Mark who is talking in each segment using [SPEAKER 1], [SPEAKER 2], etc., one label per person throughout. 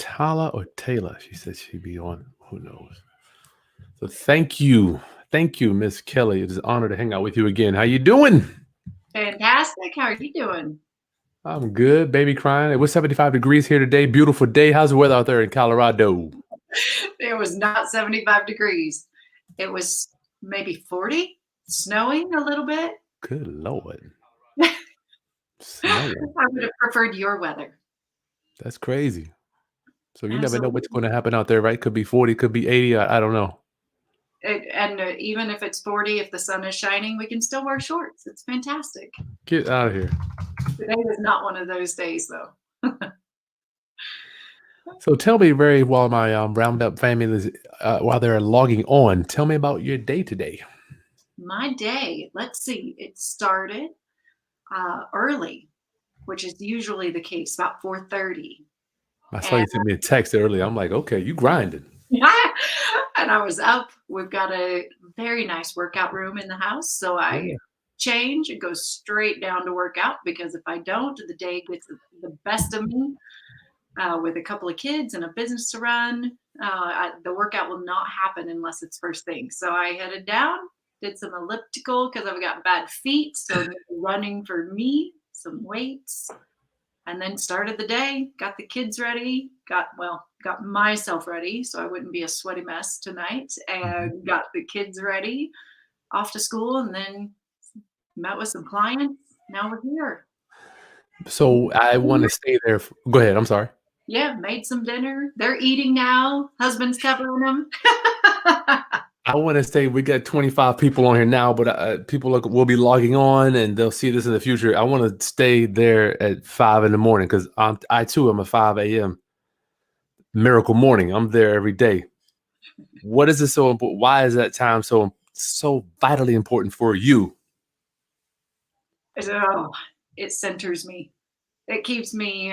[SPEAKER 1] Tala or Taylor. She said she'd be on. Who knows? So thank you. Thank you, Miss Kelly. It is an honor to hang out with you again. How you doing?
[SPEAKER 2] Fantastic. How are you doing?
[SPEAKER 1] I'm good. Baby crying. It was 75 degrees here today. Beautiful day. How's the weather out there in Colorado?
[SPEAKER 2] It was not 75 degrees. It was maybe 40, snowing a little bit.
[SPEAKER 1] Good Lord.
[SPEAKER 2] I
[SPEAKER 1] Snowing.
[SPEAKER 2] would have preferred your weather.
[SPEAKER 1] That's crazy. So you never know what's
[SPEAKER 2] Absolutely.
[SPEAKER 1] going to happen out there, right? Could be 40, could be 80. I don't know.
[SPEAKER 2] And even if it's 40, if the sun is shining, we can still wear shorts. It's fantastic.
[SPEAKER 1] Get out of here.
[SPEAKER 2] Today was not one of those days, though.
[SPEAKER 1] So tell me, very while my Roundup family is while they're logging on, tell me about your day today.
[SPEAKER 2] My day, let's see, it started early, which is usually the case, about 4:30.
[SPEAKER 1] I saw you sent me a text earlier. I'm like, okay, you grinding.
[SPEAKER 2] And I was up. We've got a very nice workout room in the house. So I
[SPEAKER 1] Yeah.
[SPEAKER 2] change and go straight down to work out because if I don't, the day gets the best of me with a couple of kids and a business to run. The workout will not happen unless it's first thing. So I headed down, did some elliptical because I've got bad feet. So running for me, some weights, and then started the day, got the kids ready, got myself ready so I wouldn't be a sweaty mess tonight,
[SPEAKER 1] Mhm.
[SPEAKER 2] and got the kids ready off to school, and then met with some clients. Now we're here.
[SPEAKER 1] So I want to stay there. Go ahead. I'm sorry.
[SPEAKER 2] Yeah, made some dinner. They're eating now. Husband's covering them.
[SPEAKER 1] I want to say we got 25 people on here now, but people will be logging on and they'll see this in the future. I want to stay there at 5 in the morning because I too am a 5 a.m. miracle morning. I'm there every day. What is it so important? Why is that time so vitally important for you?
[SPEAKER 2] Oh, it centers me. It keeps me.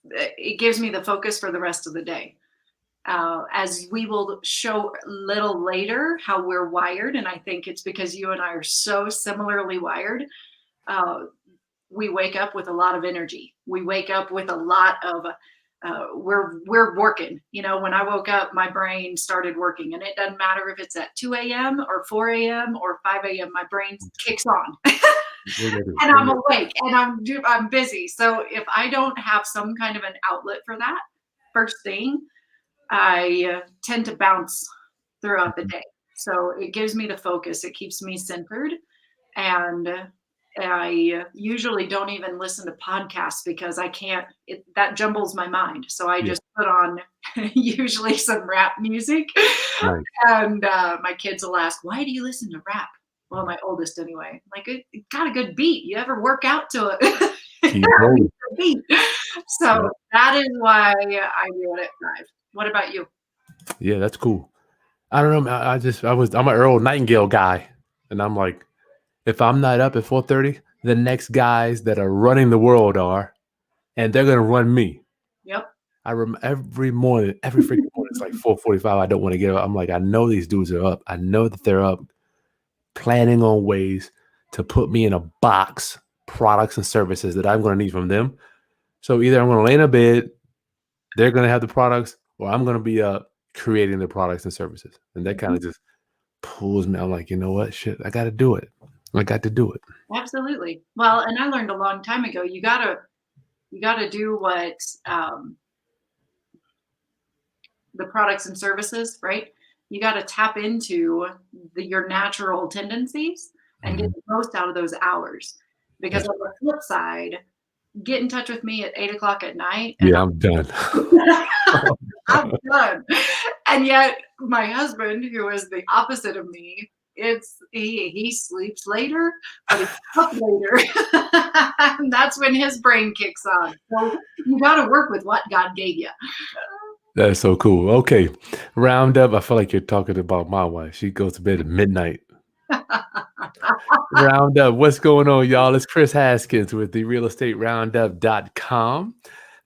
[SPEAKER 2] It gives me the focus for the rest of the day. As we will show a little later how we're wired, and I think it's because you and I are so similarly wired. Uh, we wake up with a lot of energy. We wake up with a lot of we're working. You know, when I woke up, my brain started working, and it doesn't matter if it's at 2 a.m. or 4 a.m. or 5 a.m. My brain kicks on,
[SPEAKER 1] We're ready.
[SPEAKER 2] and
[SPEAKER 1] We're
[SPEAKER 2] I'm
[SPEAKER 1] ready.
[SPEAKER 2] awake, and I'm busy. So if I don't have some kind of an outlet for that first thing, I tend to bounce throughout the day. So it gives me the focus. It keeps me centered. And I usually don't even listen to podcasts because I can't, that jumbles my mind. So I
[SPEAKER 1] Yeah,
[SPEAKER 2] just put on usually some rap music.
[SPEAKER 1] nice.
[SPEAKER 2] And my kids will ask, why do you listen to rap? Well, my oldest anyway. Like, it got a good beat. You ever work out to it?
[SPEAKER 1] Keep rolling.
[SPEAKER 2] beat. So
[SPEAKER 1] Yeah,
[SPEAKER 2] that is why I do it at 5. What about you?
[SPEAKER 1] yeah, that's cool. I don't know. I'm an Earl Nightingale guy, and I'm like, if I'm not up at 4:30, the next guys that are running the world are, and they're gonna run me.
[SPEAKER 2] Yep.
[SPEAKER 1] I remember every morning, every freaking morning, it's like 4:45. I don't want to get up. I'm like, I know these dudes are up. I know that they're up, planning on ways to put me in a box, products and services that I'm going to need from them. So either I'm going to lay in a bed, they're going to have the products, or I'm going to be up creating the products and services. And that kind
[SPEAKER 2] Mhm.
[SPEAKER 1] of just pulls me. I'm like, you know what? Shit, I got to do it. I got to do it.
[SPEAKER 2] Absolutely. Well, and I learned a long time ago, you gotta do what the products and services, right? You got to tap into your natural tendencies and get
[SPEAKER 1] Mhm.
[SPEAKER 2] the most out of those hours. Because
[SPEAKER 1] That's
[SPEAKER 2] on the flip side, get in touch with me at 8 o'clock at night, and
[SPEAKER 1] yeah, I'm done.
[SPEAKER 2] I'm done. And yet, my husband, who is the opposite of me, he sleeps later, but he's up later, and that's when his brain kicks on. So you got to work with what God gave you.
[SPEAKER 1] That's so cool. Okay, round up. I feel like you're talking about my wife. She goes to bed at midnight. Roundup. What's going on, y'all? It's Chris Haskins with the realestateroundup.com.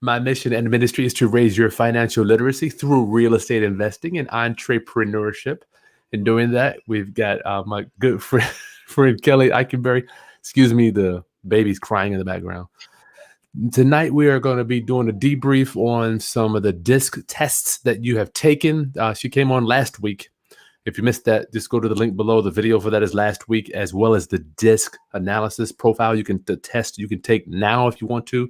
[SPEAKER 1] My mission and ministry is to raise your financial literacy through real estate investing and entrepreneurship. In doing that, we've got my good friend, friend Kelly Eikenberry. Excuse me, the baby's crying in the background. Tonight we are going to be doing a debrief on some of the DiSC tests that you have taken. She came on last week. If you missed that, just go to the link below. The video for that is last week, as well as the DiSC analysis profile. You can the test you can take now if you want to.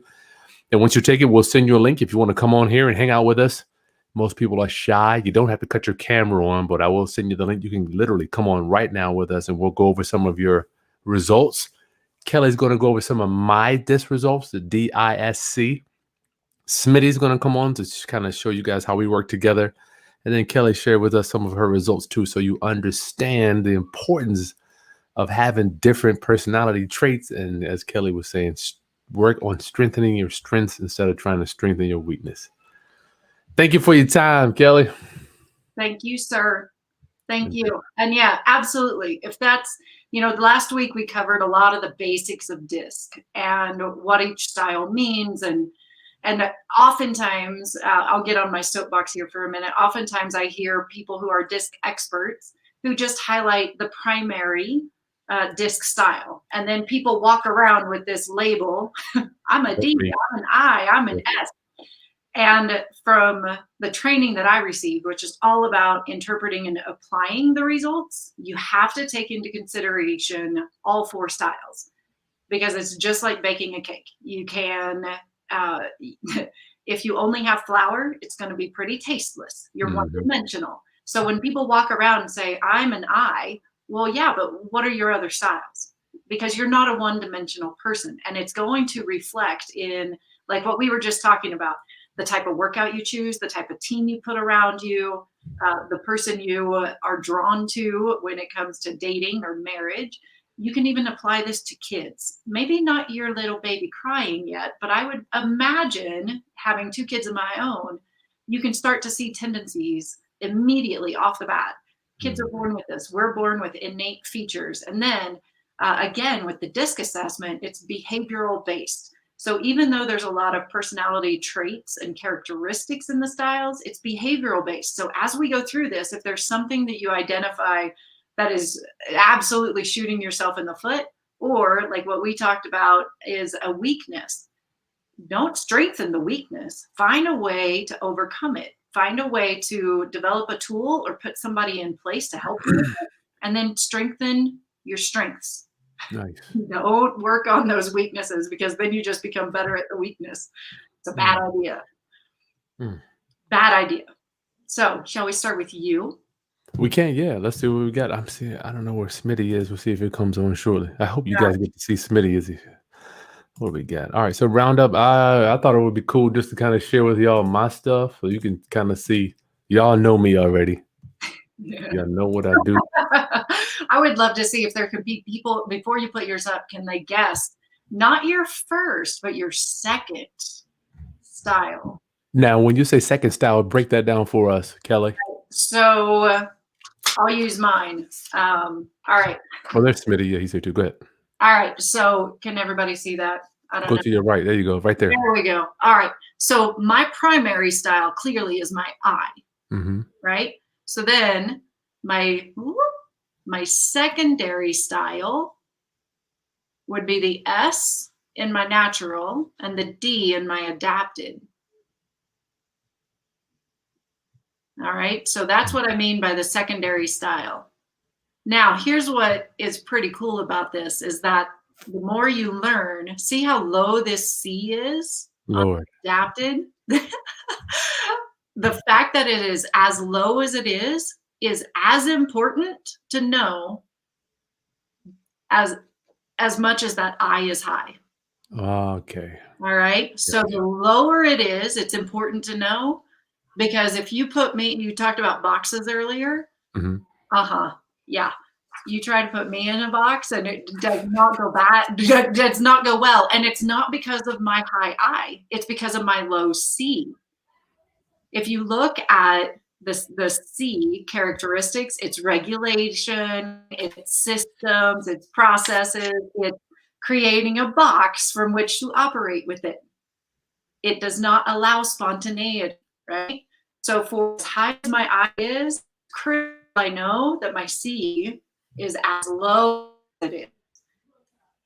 [SPEAKER 1] And once you take it, we'll send you a link if you want to come on here and hang out with us. Most people are shy. You don't have to cut your camera on, but I will send you the link. You can literally come on right now with us, and we'll go over some of your results. Kelly's going to go over some of my DiSC results, the DISC. Smitty's going to come on to kind of show you guys how we work together. And then Kelly shared with us some of her results too, so you understand the importance of having different personality traits. And as Kelly was saying, work on strengthening your strengths instead of trying to strengthen your weakness. Thank you for your time, Kelly.
[SPEAKER 2] Thank you, sir. Thank you. And yeah, absolutely. If that's, last week we covered a lot of the basics of DiSC and what each style means. And oftentimes, I'll get on my soapbox here for a minute. Oftentimes I hear people who are DiSC experts who just highlight the primary DiSC style. And then people walk around with this label. I'm a D, I'm an I, I'm an S. And from the training that I received, which is all about interpreting and applying the results, you have to take into consideration all 4 styles, because it's just like baking a cake. You can, if you only have flour, it's going to be pretty tasteless. You're one-dimensional. So when people walk around and say, I'm an I, well, yeah, but what are your other styles? Because you're not a one-dimensional person. And it's going to reflect in, like what we were just talking about, the type of workout you choose, the type of team you put around you, the person you are drawn to when it comes to dating or marriage. You can even apply this to kids. Maybe not your little baby crying yet, but I would imagine, having 2 kids of my own, you can start to see tendencies immediately off the bat. Kids are born with this. We're born with innate features. And then again, with the DiSC assessment, it's behavioral based. So even though there's a lot of personality traits and characteristics in the styles, it's behavioral based. So as we go through this, if there's something that you identify that is absolutely shooting yourself in the foot, or like what we talked about is a weakness, don't strengthen the weakness. Find a way to overcome it. Find a way to develop a tool or put somebody in place to help you, and then strengthen your strengths.
[SPEAKER 1] Nice.
[SPEAKER 2] Don't work on those weaknesses, because then you just become better at the weakness. It's a bad idea. Bad idea. So shall we start with you?
[SPEAKER 1] We can, yeah. Let's see what we got. I don't know where Smitty is. We'll see if it comes on shortly. I hope you guys get to see Smitty. Is he? What do we got? All right. So roundup. I thought it would be cool just to kind of share with y'all my stuff, so you can kind of see. Y'all know me already. Y'all know what I do.
[SPEAKER 2] I would love to see if there could be people, before you put yours up, can they guess not your first, but your second style?
[SPEAKER 1] Now, when you say second style, break that down for us, Kelly.
[SPEAKER 2] So I'll use mine. All right.
[SPEAKER 1] Oh, there's Smitty. Yeah, he's here too. Go ahead.
[SPEAKER 2] All right. So can everybody see that? I don't know.
[SPEAKER 1] Go to your right. There you go. Right there.
[SPEAKER 2] There we go. All right. So my primary style clearly is my I. Right? So then my secondary style would be the S in my natural and the D in my adapted. All right, so that's what I mean by the secondary style. Now, here's what is pretty cool about this is that the more you learn, see how low this C is?
[SPEAKER 1] Lord.
[SPEAKER 2] Adapted? The fact that it is as low as it is as important to know as much as that I is high.
[SPEAKER 1] Okay.
[SPEAKER 2] All right. So the lower it is, it's important to know, because if you put me, you talked about boxes earlier. Yeah. You try to put me in a box and it does not go bad. Does not go well. And it's not because of my high I, it's because of my low C. If you look at the C characteristics, it's regulation, it's systems, it's processes, it's creating a box from which to operate with it. It does not allow spontaneity, right? So for as high as my I is, I know that my C is as low as it is,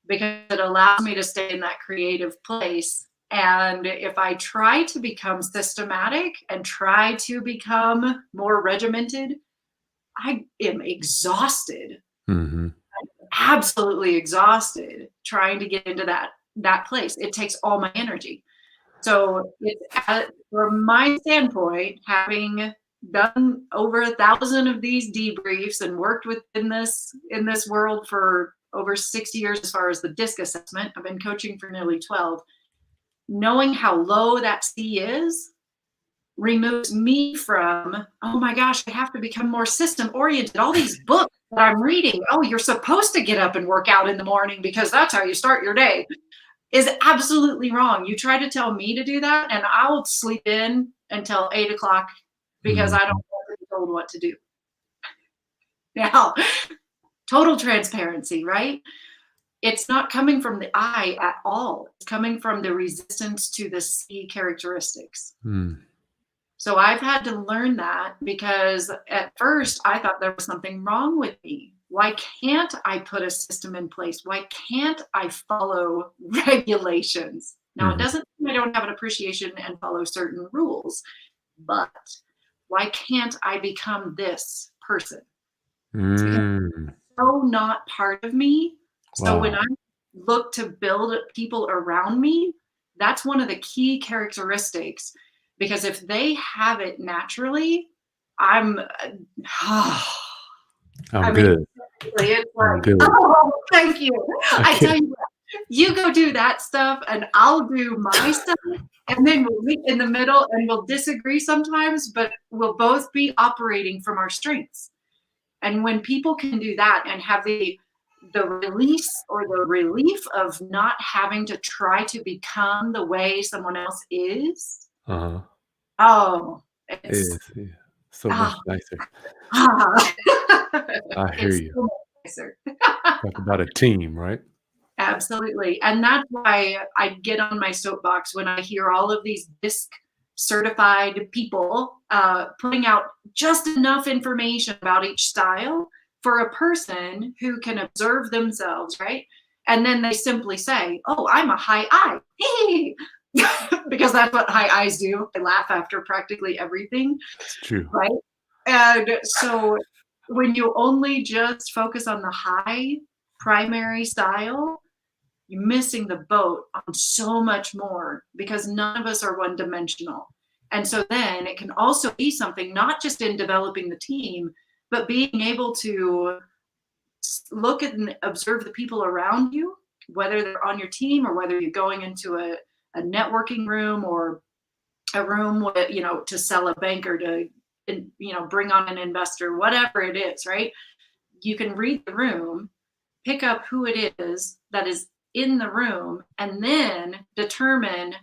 [SPEAKER 2] because it allows me to stay in that creative place And if I try to become systematic and try to become more regimented, I am exhausted,
[SPEAKER 1] Mm-hmm.
[SPEAKER 2] absolutely exhausted trying to get into that place. It takes all my energy. So from my standpoint, having done over 1,000 of these debriefs and worked within in this world for over 6 years as far as the DiSC assessment, I've been coaching for nearly 12. Knowing how low that C is removes me from, oh my gosh, I have to become more system oriented. All these books that I'm reading, oh, you're supposed to get up and work out in the morning because that's how you start your day, is absolutely wrong. You try to tell me to do that, and I'll sleep in until 8 o'clock because I don't
[SPEAKER 1] Mm-hmm.
[SPEAKER 2] want to be told what to do. Now, total transparency, right? It's not coming from the I at all. It's coming from the resistance to the C characteristics.
[SPEAKER 1] Mm.
[SPEAKER 2] So I've had to learn that because at first I thought there was something wrong with me. Why can't I put a system in place? Why can't I follow regulations? Now, it
[SPEAKER 1] Mm-hmm.
[SPEAKER 2] doesn't mean I don't have an appreciation and follow certain rules, but why can't I become this person? It's because
[SPEAKER 1] Mm.
[SPEAKER 2] it's so not part of me. So when
[SPEAKER 1] Wow.
[SPEAKER 2] I look to build people around me, that's one of the key characteristics, because if they have it naturally, I'm
[SPEAKER 1] I'm
[SPEAKER 2] I mean,
[SPEAKER 1] good.
[SPEAKER 2] it's
[SPEAKER 1] I'm
[SPEAKER 2] like,
[SPEAKER 1] good.
[SPEAKER 2] oh, thank you. I
[SPEAKER 1] Okay.
[SPEAKER 2] tell you what, you go do that stuff and I'll do my stuff. And then we'll meet in the middle and we'll disagree sometimes, but we'll both be operating from our strengths. And when people can do that and have the release or the relief of not having to try to become the way someone else is,
[SPEAKER 1] Uh-huh.
[SPEAKER 2] oh,
[SPEAKER 1] It
[SPEAKER 2] it's
[SPEAKER 1] is. Yeah. So much
[SPEAKER 2] ah,
[SPEAKER 1] nicer.
[SPEAKER 2] ah.
[SPEAKER 1] I hear
[SPEAKER 2] It's
[SPEAKER 1] you.
[SPEAKER 2] so much nicer.
[SPEAKER 1] Talk about a team, right?
[SPEAKER 2] Absolutely. And that's why I get on my soapbox when I hear all of these DiSC certified people putting out just enough information about each style for a person who can observe themselves, right? And then they simply say, oh, I'm a high I. Hey, because that's what high I's do. They laugh after practically everything,
[SPEAKER 1] That's true.
[SPEAKER 2] right? And so when you only just focus on the high primary style, you're missing the boat on so much more because none of us are one dimensional. And so then it can also be something not just in developing the team, but being able to look at and observe the people around you, whether they're on your team or whether you're going into a networking room or a room with, to sell a bank or to, bring on an investor, whatever it is, right? You can read the room, pick up who it is that is in the room, and then determine,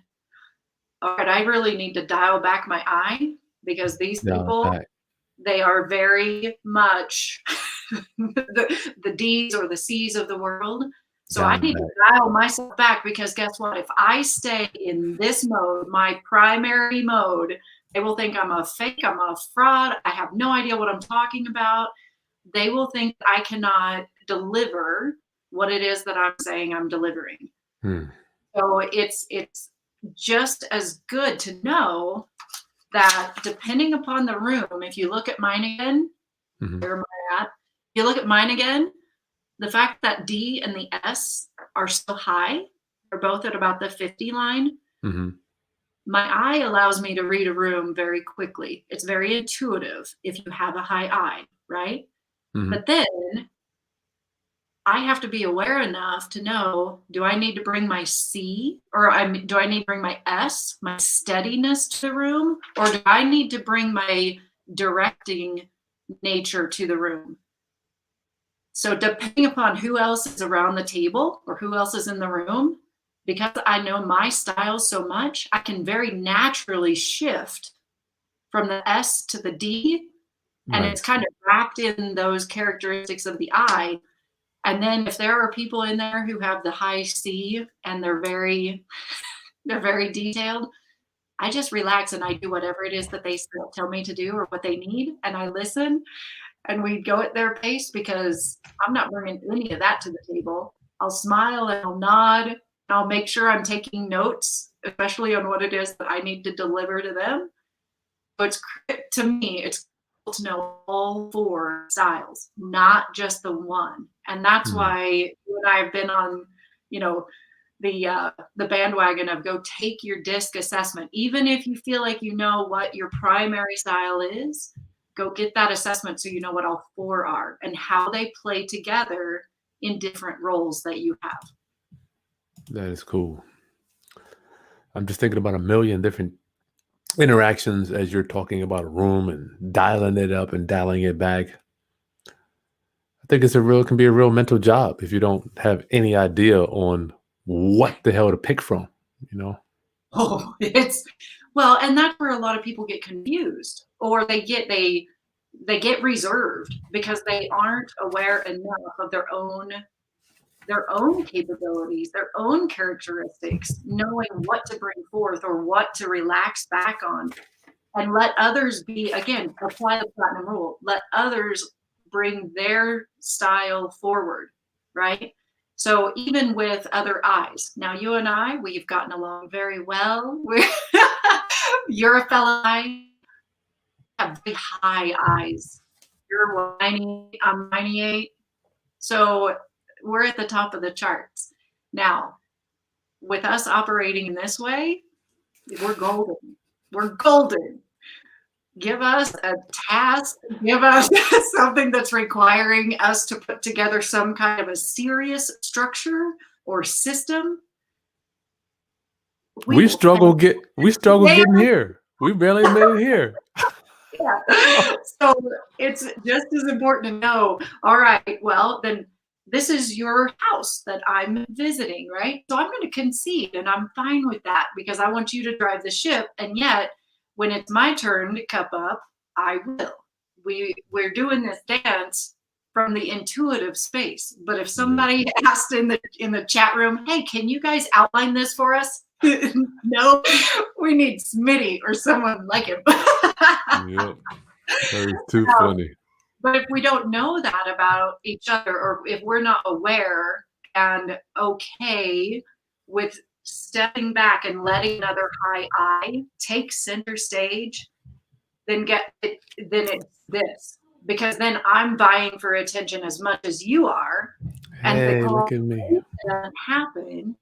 [SPEAKER 2] all right, I really need to dial back my eye because these
[SPEAKER 1] Dial it
[SPEAKER 2] people,
[SPEAKER 1] back.
[SPEAKER 2] they are very much the D's or the C's of the world. So I
[SPEAKER 1] Dial it
[SPEAKER 2] need to
[SPEAKER 1] back.
[SPEAKER 2] dial myself back because guess what? If I stay in this mode, my primary mode, they will think I'm a fake, I'm a fraud, I have no idea what I'm talking about. They will think I cannot deliver what it is that I'm saying I'm delivering.
[SPEAKER 1] Hmm.
[SPEAKER 2] So it's just as good to know that depending upon the room, if you look at mine again,
[SPEAKER 1] Mhm.
[SPEAKER 2] where am I at? You look at mine again, the fact that D and the S are so high, they're both at about the 50 line.
[SPEAKER 1] Mhm.
[SPEAKER 2] My eye allows me to read a room very quickly. It's very intuitive if you have a high eye, right?
[SPEAKER 1] Mhm.
[SPEAKER 2] But then I have to be aware enough to know, do I need to bring my C or do I need to bring my S, my steadiness to the room, or do I need to bring my directing nature to the room? So depending upon who else is around the table or who else is in the room, because I know my style so much, I can very naturally shift from the S to the D, and
[SPEAKER 1] Right.
[SPEAKER 2] it's kind of wrapped in those characteristics of the I. And then if there are people in there who have the high C and they're very detailed, I just relax and I do whatever it is that they tell me to do or what they need, and I listen, and we go at their pace because I'm not bringing any of that to the table. I'll smile and I'll nod, and I'll make sure I'm taking notes especially on what it is that I need to deliver to them. But to me, it's cool to know all 4 styles, not just the one. And that's
[SPEAKER 1] Hmm.
[SPEAKER 2] why you and I have been on, you know, the bandwagon of go take your DiSC assessment. Even if you feel like you know what your primary style is, go get that assessment so you know what all 4 are and how they play together in different roles that you have.
[SPEAKER 1] That is cool. I'm just thinking about a million different interactions as you're talking about a room and dialing it up and dialing it back. I think can be a real mental job if you don't have any idea on what the hell to pick from, you know?
[SPEAKER 2] Oh, it's well, and that's where a lot of people get confused or they get reserved because they aren't aware enough of their own capabilities, their own characteristics, knowing what to bring forth or what to relax back on and let others be, again, apply the platinum rule. Let others bring their style forward, right? So even with other eyes, now you and I, we've gotten along very well. You're a fellow eye, have very high eyes. You're 90, I'm 98. So we're at the top of the charts. Now, with us operating in this way, we're golden. We're golden. Give us a task, give us something that's requiring us to put together some kind of a serious structure or system.
[SPEAKER 1] We
[SPEAKER 2] will
[SPEAKER 1] struggle
[SPEAKER 2] fail.
[SPEAKER 1] getting here. We barely made it here.
[SPEAKER 2] Yeah. So it's just as important to know, all right, well, then this is your house that I'm visiting, right? So I'm going to concede and I'm fine with that because I want you to drive the ship. And yet, when it's my turn to cup up, I will. We're doing this dance from the intuitive space. But if somebody asked in the chat room, hey, can you guys outline this for us? No, we need Smitty or someone like him.
[SPEAKER 1] Yep. That is too funny.
[SPEAKER 2] But if we don't know that about each other, or if we're not aware and okay with stepping back and letting another high eye take center stage, then it's this. Because then I'm vying for attention as much as you are. And
[SPEAKER 1] Hey,
[SPEAKER 2] the
[SPEAKER 1] look at me.
[SPEAKER 2] doesn't happen,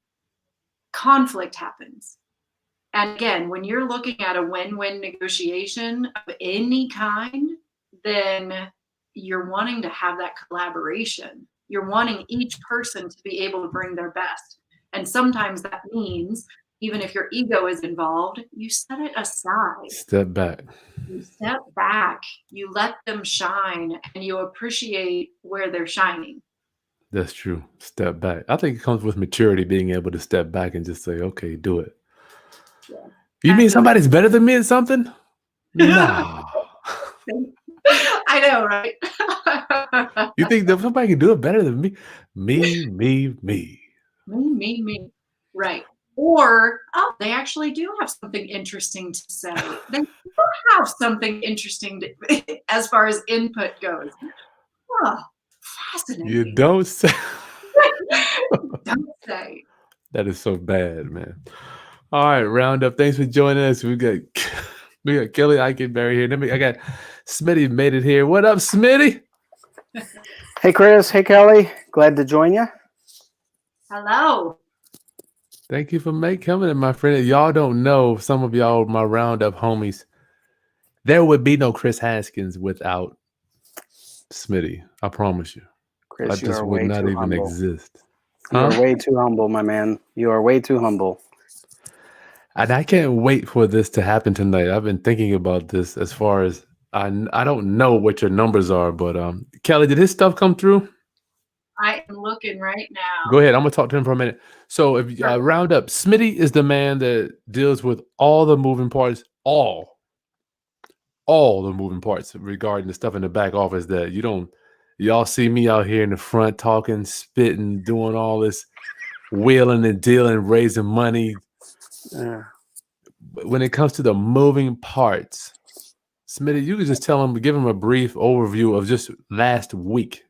[SPEAKER 2] conflict happens. And again, when you're looking at a win-win negotiation of any kind, then you're wanting to have that collaboration. You're wanting each person to be able to bring their best. And sometimes that means, even if your ego is involved, you set it aside.
[SPEAKER 1] Step back.
[SPEAKER 2] You step back, you let them shine, and you appreciate where they're shining.
[SPEAKER 1] That's true. Step back. I think it comes with maturity, being able to step back and just say, okay, do it.
[SPEAKER 2] Yeah.
[SPEAKER 1] You mean
[SPEAKER 2] And
[SPEAKER 1] somebody's better than me at something? No.
[SPEAKER 2] I know, right?
[SPEAKER 1] You think that somebody can do it better than me? Me.
[SPEAKER 2] Me. Right. Or, oh, they actually do have something interesting to say. They do have something interesting as far as input goes. Oh, fascinating.
[SPEAKER 1] You don't say.
[SPEAKER 2] Don't say.
[SPEAKER 1] That is so bad, man. All right, Roundup. Thanks for joining us. We got Kelly Eikenberry here. I got Smitty made it here. What up, Smitty?
[SPEAKER 3] Hey, Chris. Hey, Kelly. Glad to join you.
[SPEAKER 2] Hello.
[SPEAKER 1] Thank you for coming in, my friend. Y'all don't know, some of y'all, my Roundup homies, there would be no Chris Haskins without Smitty. I promise you.
[SPEAKER 3] Chris,
[SPEAKER 1] I
[SPEAKER 3] you
[SPEAKER 1] just
[SPEAKER 3] are
[SPEAKER 1] would
[SPEAKER 3] way
[SPEAKER 1] not
[SPEAKER 3] too
[SPEAKER 1] even
[SPEAKER 3] humble.
[SPEAKER 1] exist.
[SPEAKER 3] You are way too humble, my man. You are way too humble.
[SPEAKER 1] And I can't wait for this to happen tonight. I've been thinking about this as far as I don't know what your numbers are, but Kelly, did his stuff come through?
[SPEAKER 2] I am looking right now.
[SPEAKER 1] Go ahead. I'm gonna talk to him for a minute. So if round up, Smitty is the man that deals with all the moving parts, all the moving parts regarding the stuff in the back office that y'all see me out here in the front talking, spitting, doing all this wheeling and dealing, raising money. But when it comes to the moving parts, Smitty, you could just give him a brief overview of just last week,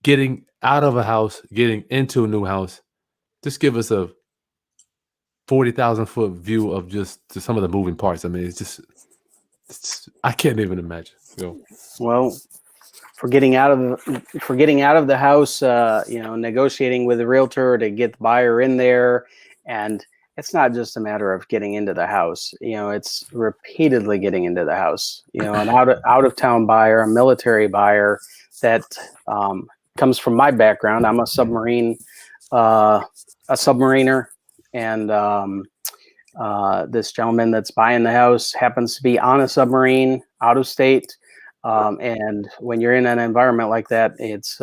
[SPEAKER 1] getting out of a house, getting into a new house. Just give us a 40,000-foot view of just some of the moving parts. I mean, I can't even imagine.
[SPEAKER 3] Well, for getting out of the house, negotiating with the realtor to get the buyer in there, and it's not just a matter of getting into the house. It's repeatedly getting into the house. An out of town buyer, a military buyer that comes from my background. I'm a submariner, and this gentleman that's buying the house happens to be on a submarine out of state. And when you're in an environment like that, it's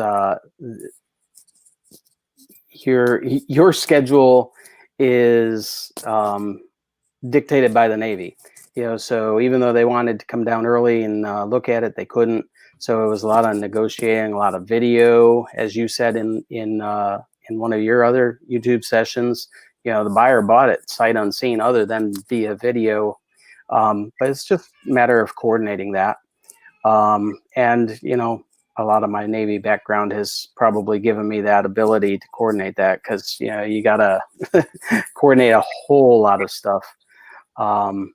[SPEAKER 3] your schedule is dictated by the Navy. So even though they wanted to come down early and look at it, they couldn't. So it was a lot of negotiating, a lot of video, as you said in one of your other YouTube sessions. The buyer bought it sight unseen, other than via video. But it's just a matter of coordinating that. And a lot of my Navy background has probably given me that ability to coordinate that, because you gotta coordinate a whole lot of stuff on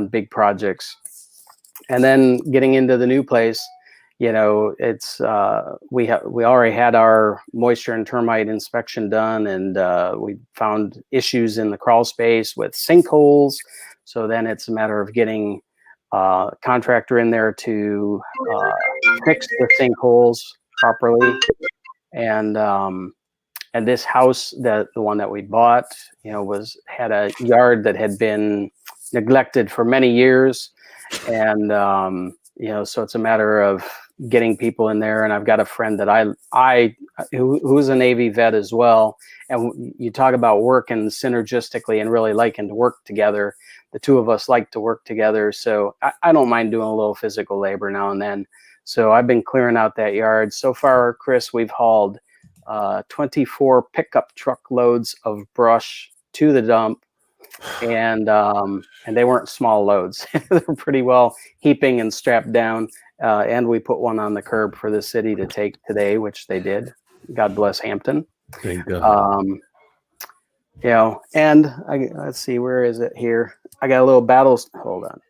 [SPEAKER 3] big projects. And then getting into the new place, it's we already had our moisture and termite inspection done, and we found issues in the crawl space with sinkholes. So then it's a matter of getting contractor in there to fix the sinkholes properly. And this house, the one that we bought, had a yard that had been neglected for many years, and so it's a matter of getting people in there. And I've got a friend that who's a Navy vet as well, and you talk about working synergistically and really liking to work together. The two of us like to work together, so I don't mind doing a little physical labor now and then. So I've been clearing out that yard. So far, Chris, we've hauled 24 pickup truck loads of brush to the dump, and they weren't small loads. They're pretty well heaping and strapped down. And we put one on the curb for the city to take today, which they did. God bless Hampton.
[SPEAKER 1] Thank God.
[SPEAKER 3] And let's see, where is it here? I got a little hold on.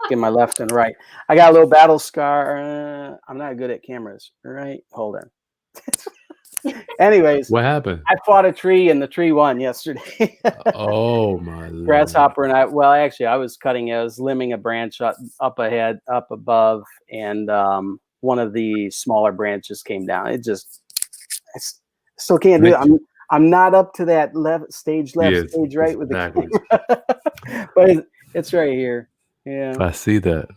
[SPEAKER 3] Get my left and right. I got a little battle scar. I'm not good at cameras. Right? Hold on. Anyways,
[SPEAKER 1] What happened?
[SPEAKER 3] I fought a tree, and the tree won yesterday.
[SPEAKER 1] Oh my Lord.
[SPEAKER 3] Grasshopper and I was limbing a branch up above, and one of the smaller branches came down. I still can't do it. I'm not up to that stage left, stage right with the camera. But it's right here. Yeah,
[SPEAKER 1] I see that.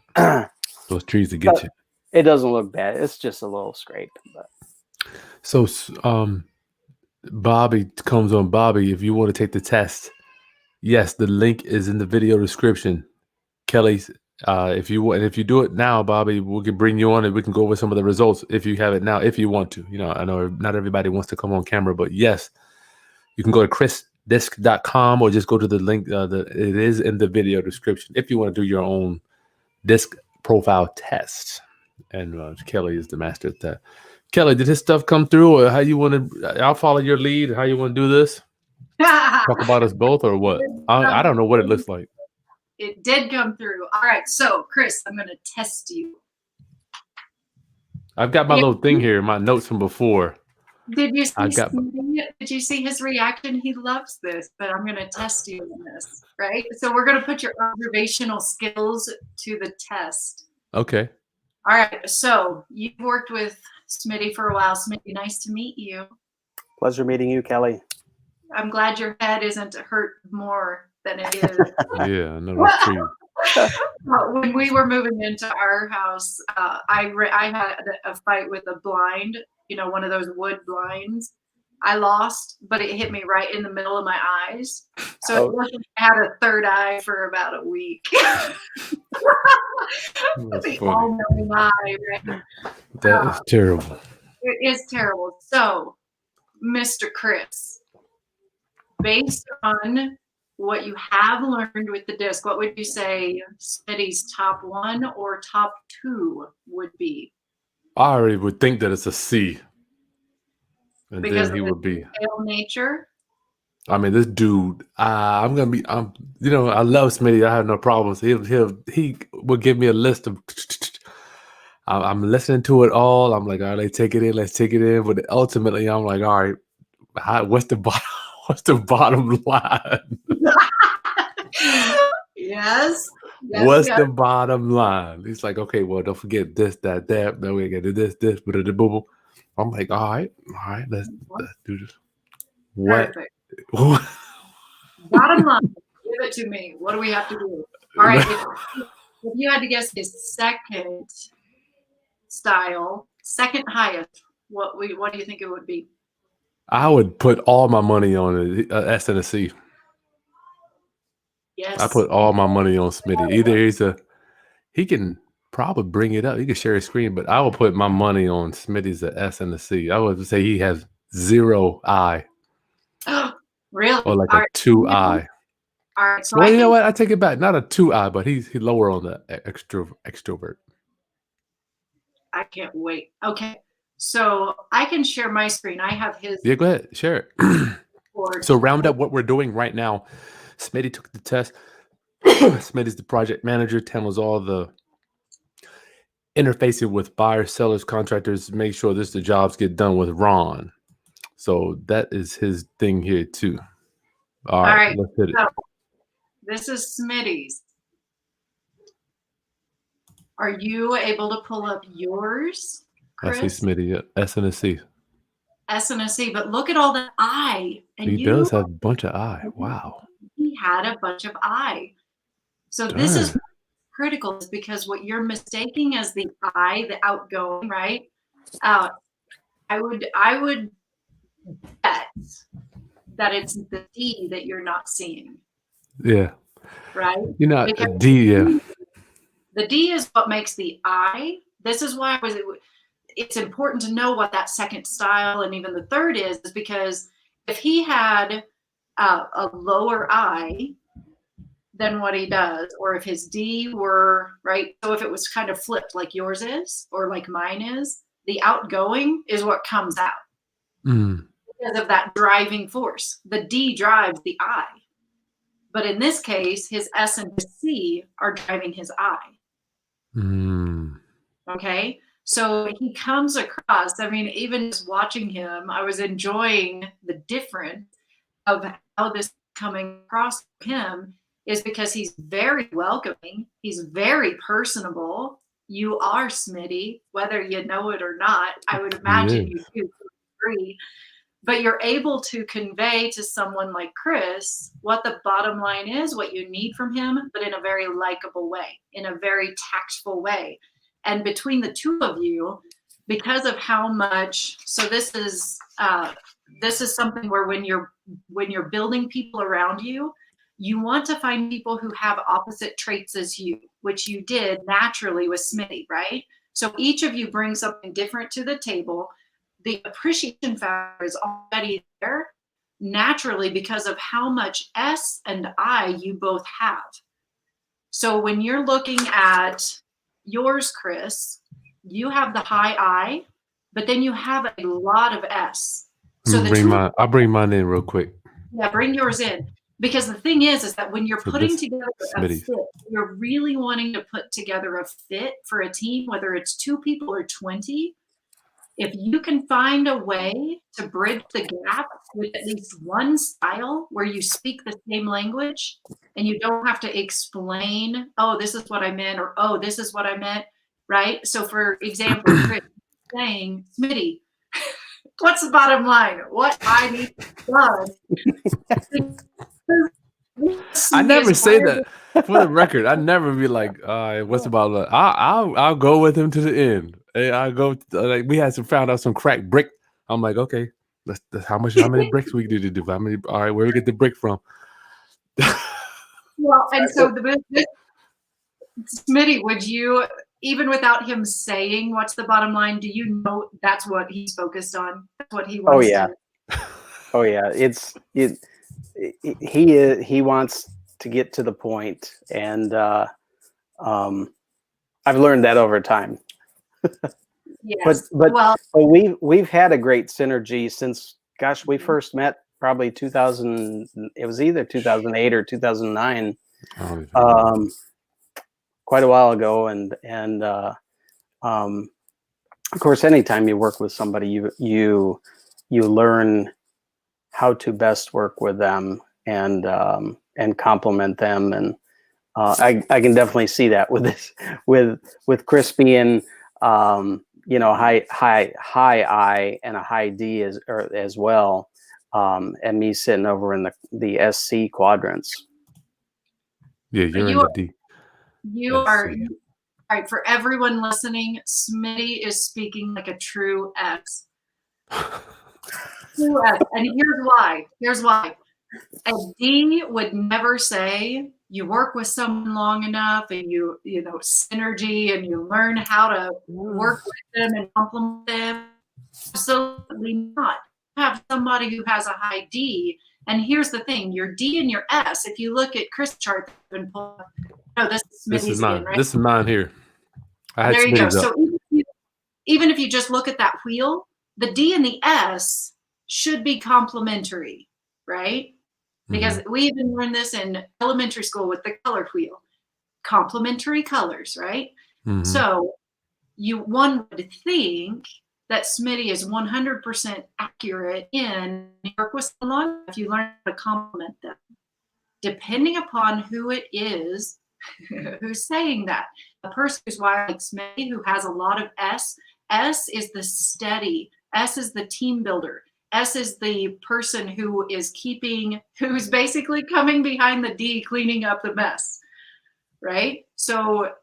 [SPEAKER 1] Those trees to get you.
[SPEAKER 3] It doesn't look bad. It's just a little scrape. But.
[SPEAKER 1] So, Bobby comes on. Bobby, if you want to take the test, yes, the link is in the video description. Kelly's, if you do it now, Bobby, we can bring you on and we can go over some of the results if you have it now, if you want to. I know not everybody wants to come on camera, but yes, you can go to chrisdisc.com or just go to the link. It is in the video description if you want to do your own DiSC profile test. And Kelly is the master at that. Kelly, did his stuff come through, or how you want to? I'll follow your lead. How you want to do this? Talk about us both, or what? I don't know what it looks like.
[SPEAKER 2] It did come through. All right, so Chris, I'm going to test you.
[SPEAKER 1] I've got my little thing here, my notes from before.
[SPEAKER 2] Did you see his reaction? He loves this, but I'm going to test you in this, right? So we're going to put your observational skills to the test.
[SPEAKER 1] Okay.
[SPEAKER 2] All right. So you've worked with Smitty for a while. Smitty, nice to meet you.
[SPEAKER 3] Pleasure meeting you, Kelly.
[SPEAKER 2] I'm glad your head isn't hurt more than it is.
[SPEAKER 1] Yeah, I know that's true.
[SPEAKER 2] When we were moving into our house, I had a fight with a blind, one of those wood blinds. I lost, but it hit me right in the middle of my eyes. So I had a third eye for about a week. The all-knowing eye, right?
[SPEAKER 1] That is terrible.
[SPEAKER 2] It is terrible. So, Mr. Chris, based on what you have learned with the DiSC, what would you say Smitty's top 1 or top 2 would be?
[SPEAKER 1] I already would think that it's a C. And
[SPEAKER 2] because
[SPEAKER 1] then he would be
[SPEAKER 2] nature.
[SPEAKER 1] I mean, this dude, I'm gonna be, I love Smitty. I have no problems. He will give me a list of. I'm listening to it all. I'm like, all right, let's take it in. Let's take it in. But ultimately, I'm like, all right, what's the bottom? What's the bottom line?
[SPEAKER 2] Yes.
[SPEAKER 1] What's the bottom line? He's like, okay, well, don't forget this, that, that. Then we get to this, but the boo boo. I'm like, all right, let's do this. What?
[SPEAKER 2] Perfect. Bottom line, give it to me. What do we have to do? All right. If you had to guess his second style, second highest, what do you think it would be?
[SPEAKER 1] I would put all my money on it. S and a C.
[SPEAKER 2] Yes.
[SPEAKER 1] I put all my money on Smitty. Either he can probably bring it up. He can share his screen, but I will put my money on Smitty's a S and a C. I would say he has 0 I.
[SPEAKER 2] Really?
[SPEAKER 1] Or like a 2 I.
[SPEAKER 2] All right. So
[SPEAKER 1] well, you know what? I take it back. Not a 2 I, but he's lower on the extrovert.
[SPEAKER 2] I can't wait. Okay. So I can share my screen. I have his.
[SPEAKER 1] Yeah, go ahead. Share it. So round up what we're doing right now. Smitty took the test. Smitty's the project manager. Handles all the interfacing with buyers, sellers, contractors. Make sure the jobs get done with Ron. So that is his thing here too. All right. Let's hit it.
[SPEAKER 2] So this is Smitty's. Are you able to pull up yours, Chris?
[SPEAKER 1] I see Smitty, yeah. S and a C.
[SPEAKER 2] S and a C, but look at all the I.
[SPEAKER 1] And he does have a bunch of I. Wow.
[SPEAKER 2] He had a bunch of I. So this is critical, because what you're mistaking as the I, the outgoing, right? I would bet that it's the D that you're not seeing.
[SPEAKER 1] Yeah.
[SPEAKER 2] Right?
[SPEAKER 1] You know, a D, yeah.
[SPEAKER 2] The D is what makes the I. This is why it's important to know what that second style and even the third is because if he had a lower I than what he does, or if his D were, right, so if it was kind of flipped like yours is or like mine is, the outgoing is what comes out because of that driving force. The D drives the I. But in this case, his S and his C are driving his I. Okay? So he comes across, I mean, even just watching him, I was enjoying the difference of how this coming across him is because he's very welcoming. He's very personable. You are Smitty, whether you know it or not. I would imagine you do agree. But you're able to convey to someone like Chris what the bottom line is, what you need from him, but in a very likable way, in a very tactful way. And between the two of you, because of how much, so this is something where when you're building people around you, you want to find people who have opposite traits as you, which you did naturally with Smitty, right? So each of you brings something different to the table. The appreciation factor is already there naturally because of how much S and I you both have. So when you're looking at yours, Chris, you have the high I, but then you have a lot of S. So
[SPEAKER 1] I'll bring mine in real quick.
[SPEAKER 2] Yeah, bring yours in. Because the thing is that when you're putting together a fit, you're really wanting to put together a fit for a team, whether it's 2 people or 20. If you can find a way to bridge the gap with at least one style where you speak the same language and you don't have to explain, oh, this is what I meant, or oh, this is what I meant, right? So for example, Chris saying, Smitty, what's the bottom line? What I need done.
[SPEAKER 1] I never say that. For the record, I never be like, what's the bottom line? I'll go with him to the end. I go like we found out some cracked brick. I'm like, okay, that's how many bricks we need to do? All right, where we get the brick from?
[SPEAKER 2] Well, and so Smitty, would you, even without him saying what's the bottom line, do you know that's what he's focused on? That's what he wants.
[SPEAKER 3] Oh yeah. He wants to get to the point, and I've learned that over time.
[SPEAKER 2] Yes.
[SPEAKER 3] But we've had a great synergy since, gosh, we first met probably 2000. It was either 2008 or 2009. Quite a while ago, and of course, anytime you work with somebody, you learn how to best work with them and compliment them, and I can definitely see that with this with Chris being high I and a high D as well, and me sitting over in the SC quadrants.
[SPEAKER 1] Yeah, you're in the D.
[SPEAKER 2] You are. All right, for everyone listening, Smitty is speaking like a true S. True S. And here's why. Here's why. A D would never say you work with someone long enough and you know, synergy, and you learn how to work with them and compliment them. Absolutely not. You have somebody who has a high D. And here's the thing, your D and your S, if you look at Chris' chart, this is Smitty's
[SPEAKER 1] mine.
[SPEAKER 2] right?
[SPEAKER 1] This is mine here.
[SPEAKER 2] There you go. So even if you just look at that wheel, the D and the S should be complementary, right? Because we even learned this in elementary school with the color wheel. Complementary colors, right? So one would think that Smitty is 100% accurate in work with someone if you learn how to compliment them. Depending upon who it is who's saying that. A person who's wired like Smitty, who has a lot of S. S is the steady. S is the team builder. S is the person who's basically coming behind the D, cleaning up the mess, right? So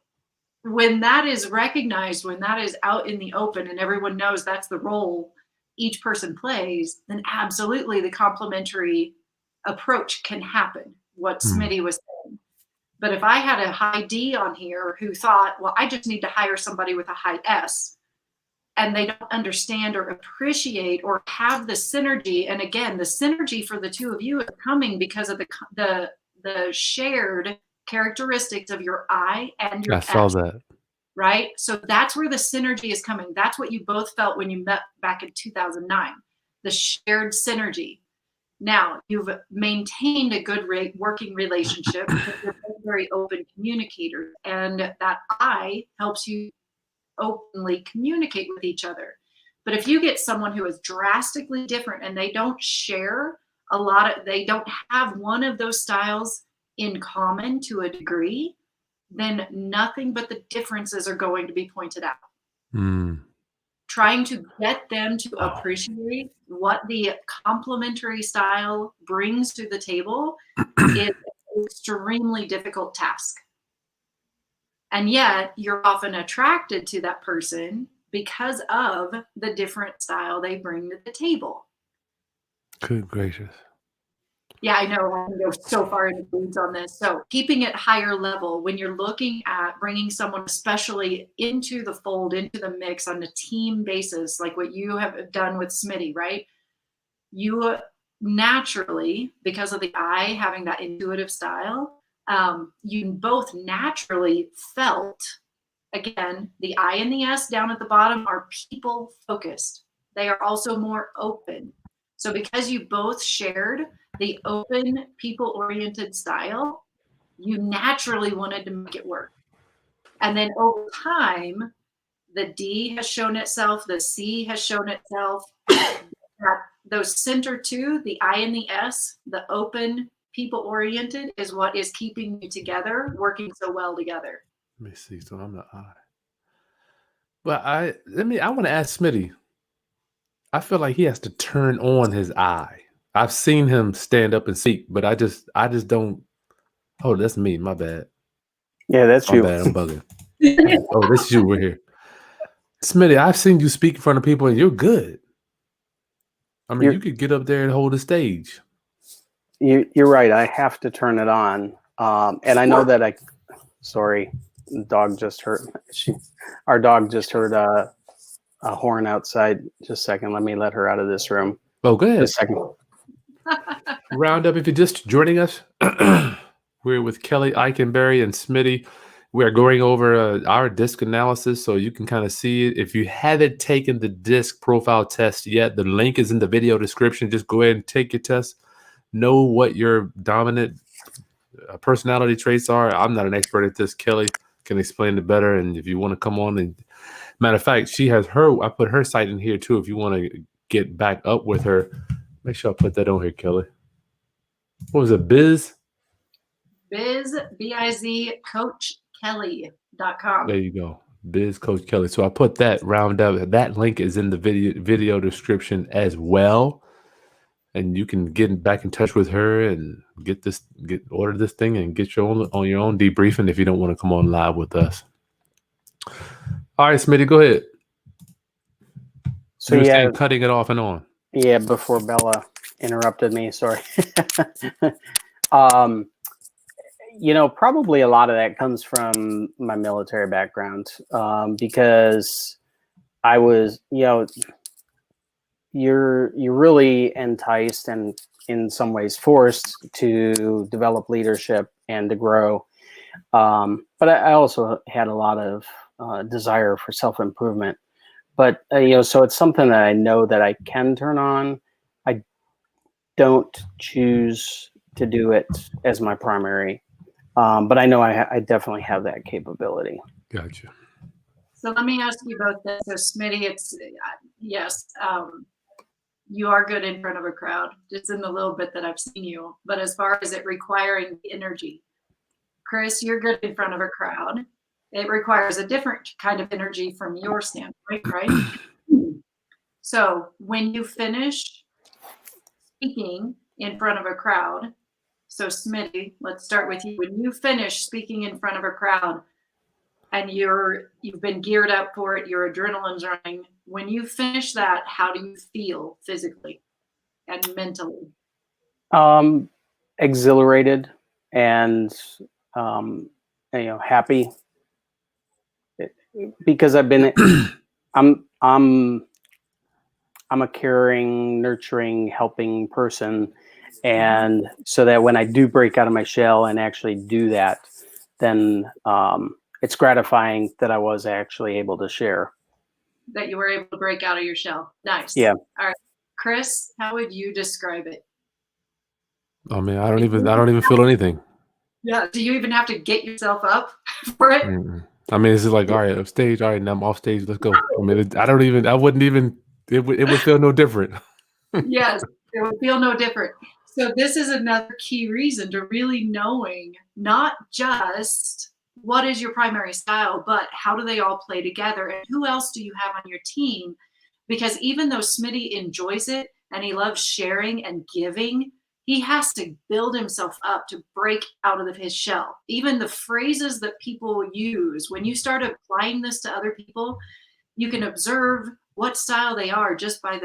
[SPEAKER 2] when that is recognized, when that is out in the open and everyone knows that's the role each person plays, then absolutely the complementary approach can happen, what Smitty was saying. But if I had a high D on here who thought, well, I just need to hire somebody with a high S, and they don't understand or appreciate or have the synergy, and again, the synergy for the two of you is coming because of the shared characteristics of your I and your S.
[SPEAKER 1] I saw that.
[SPEAKER 2] Right? So that's where the synergy is coming. That's what you both felt when you met back in 2009, the shared synergy. Now, you've maintained a good working relationship because you're both very open communicators, and that I helps you openly communicate with each other. But if you get someone who is drastically different and they don't share they don't have one of those styles in common to a degree, then nothing but the differences are going to be pointed out. Trying to get them to appreciate what the complementary style brings to the table is an extremely difficult task. And yet you're often attracted to that person because of the different style they bring to the table.
[SPEAKER 1] Good gracious.
[SPEAKER 2] Yeah, I know. I can go so far into the weeds on this. So keeping it higher level when you're looking at bringing someone especially into the fold, into the mix on a team basis, like what you have done with Smitty, right? You naturally, because of the I having that intuitive style, you both naturally felt, again, the I and the S down at the bottom are people focused. They are also more open. So because you both shared the open, people-oriented style, you naturally wanted to make it work. And then over time, the D has shown itself, the C has shown itself. Those center two, the I and the S, the open, people-oriented, is what is keeping you together, working so well together.
[SPEAKER 1] Let me see. So I'm the I. But I want to ask Smitty. I feel like he has to turn on his eye. I've seen him stand up and speak, but I just don't. Oh, that's me. My bad.
[SPEAKER 3] Yeah, that's you.
[SPEAKER 1] My bad. I'm bugging. Oh, this is you. We're here. Smitty, I've seen you speak in front of people and you're good. I mean, you could get up there and hold a stage.
[SPEAKER 3] You're right. I have to turn it on. And I know that sorry, dog just heard. Our dog just heard a horn outside. Just a second. Let me let her out of this room.
[SPEAKER 1] Oh, go ahead.
[SPEAKER 3] Just a second.
[SPEAKER 1] Round up, if you're just joining us, we're with Kelly Eikenberry and Smitty, We are going over our DiSC analysis so you can kind of see it. If you haven't taken the DiSC profile test yet, the link is in the video description. Just go ahead and take your test. Know what your dominant personality traits are. I'm not an expert at this. Kelly can explain it better. And if you want to come on, and matter of fact, she has I put her site in here too. If you want to get back up with her, make sure I put that on here, Kelly. What was it? Biz,
[SPEAKER 2] B-I-Z, CoachKelly.com.
[SPEAKER 1] There you go. Biz Coach Kelly. So I put that round up. That link is in the video description as well. And you can get back in touch with her and order this thing and get your own debriefing if you don't want to come on live with us. All right, Smitty, go ahead.
[SPEAKER 3] So
[SPEAKER 1] you were saying cutting it off and on.
[SPEAKER 3] Yeah, before Bella interrupted me, sorry. Probably a lot of that comes from my military background, because I was, you're really enticed and in some ways forced to develop leadership and to grow. But I also had a lot of desire for self-improvement. But, so it's something that I know that I can turn on. I don't choose to do it as my primary. But I know I definitely have that capability.
[SPEAKER 1] Gotcha.
[SPEAKER 2] So let me ask you both this. So Smitty, it's, yes, you are good in front of a crowd, just in the little bit that I've seen you. But as far as it requiring energy, Chris, you're good in front of a crowd. It requires a different kind of energy from your standpoint, right? So when you finish speaking in front of a crowd, so Smitty, let's start with you. When you finish speaking in front of a crowd and you've been geared up for it, your adrenaline's running, when you finish that, how do you feel physically and mentally?
[SPEAKER 3] Exhilarated and happy, because I've been I'm a caring, nurturing, helping person. And so that when I do break out of my shell and actually do that, then it's gratifying that I was actually able to share.
[SPEAKER 2] That you were able to break out of your shell. Nice.
[SPEAKER 3] Yeah.
[SPEAKER 2] All right. Chris, how would you describe it?
[SPEAKER 1] Oh man, I don't even feel anything.
[SPEAKER 2] Yeah. Do you even have to get yourself up for it?
[SPEAKER 1] Mm-mm. I mean, it's just like, all right, upstage. All right, now I'm off stage. Let's go. I mean, it would feel no different.
[SPEAKER 2] Yes, it would feel no different. So this is another key reason to really knowing not just what is your primary style, but how do they all play together and who else do you have on your team? Because even though Smitty enjoys it and he loves sharing and giving, he has to build himself up to break out of his shell. Even the phrases that people use, when you start applying this to other people, you can observe what style they are just by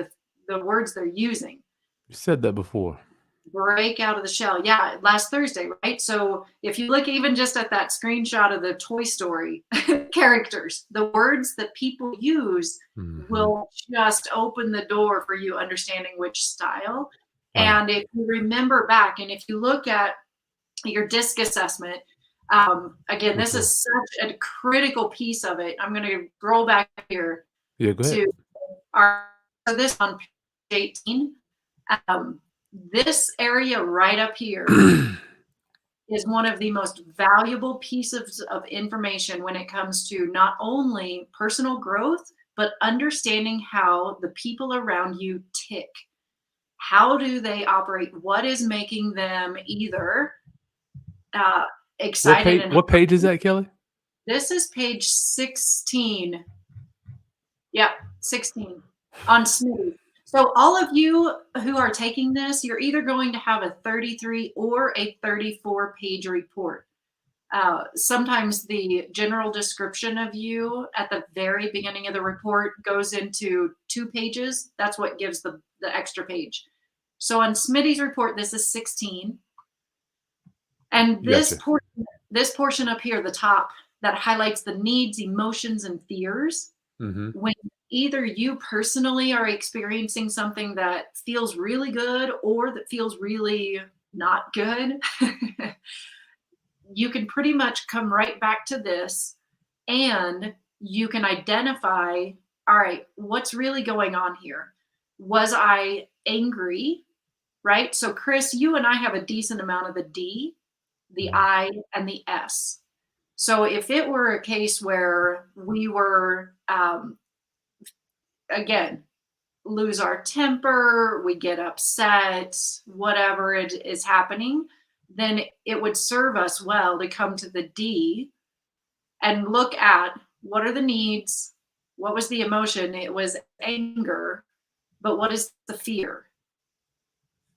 [SPEAKER 2] the words they're using.
[SPEAKER 1] You said that before.
[SPEAKER 2] Break out of the shell. Yeah, last Thursday, right? So if you look even just at that screenshot of the Toy Story characters, the words that people use will just open the door for you understanding which style. Wow. And if you remember back, and if you look at your DiSC assessment, again, this is such a critical piece of it. I'm going to scroll back here to this on page 18. This area right up here is one of the most valuable pieces of information when it comes to not only personal growth, but understanding how the people around you tick. How do they operate? What is making them either excited?
[SPEAKER 1] What page is that, Kelly?
[SPEAKER 2] This is page 16. Yeah, 16 on Smitty. So all of you who are taking this, you're either going to have a 33 or a 34-page report. Sometimes the general description of you at the very beginning of the report goes into 2 pages. That's what gives the extra page. So on Smitty's report, this is 16. And this portion up here, the top, that highlights the needs, emotions, and fears. When either you personally are experiencing something that feels really good or that feels really not good, you can pretty much come right back to this, and you can identify, all right, what's really going on here? Was I angry, right? So Chris, you and I have a decent amount of the D, the I, and the S. So if it were a case where we were, again, lose our temper, we get upset, whatever it is happening, then it would serve us well to come to the D and look at what are the needs, what was the emotion? It was anger, but what is the fear,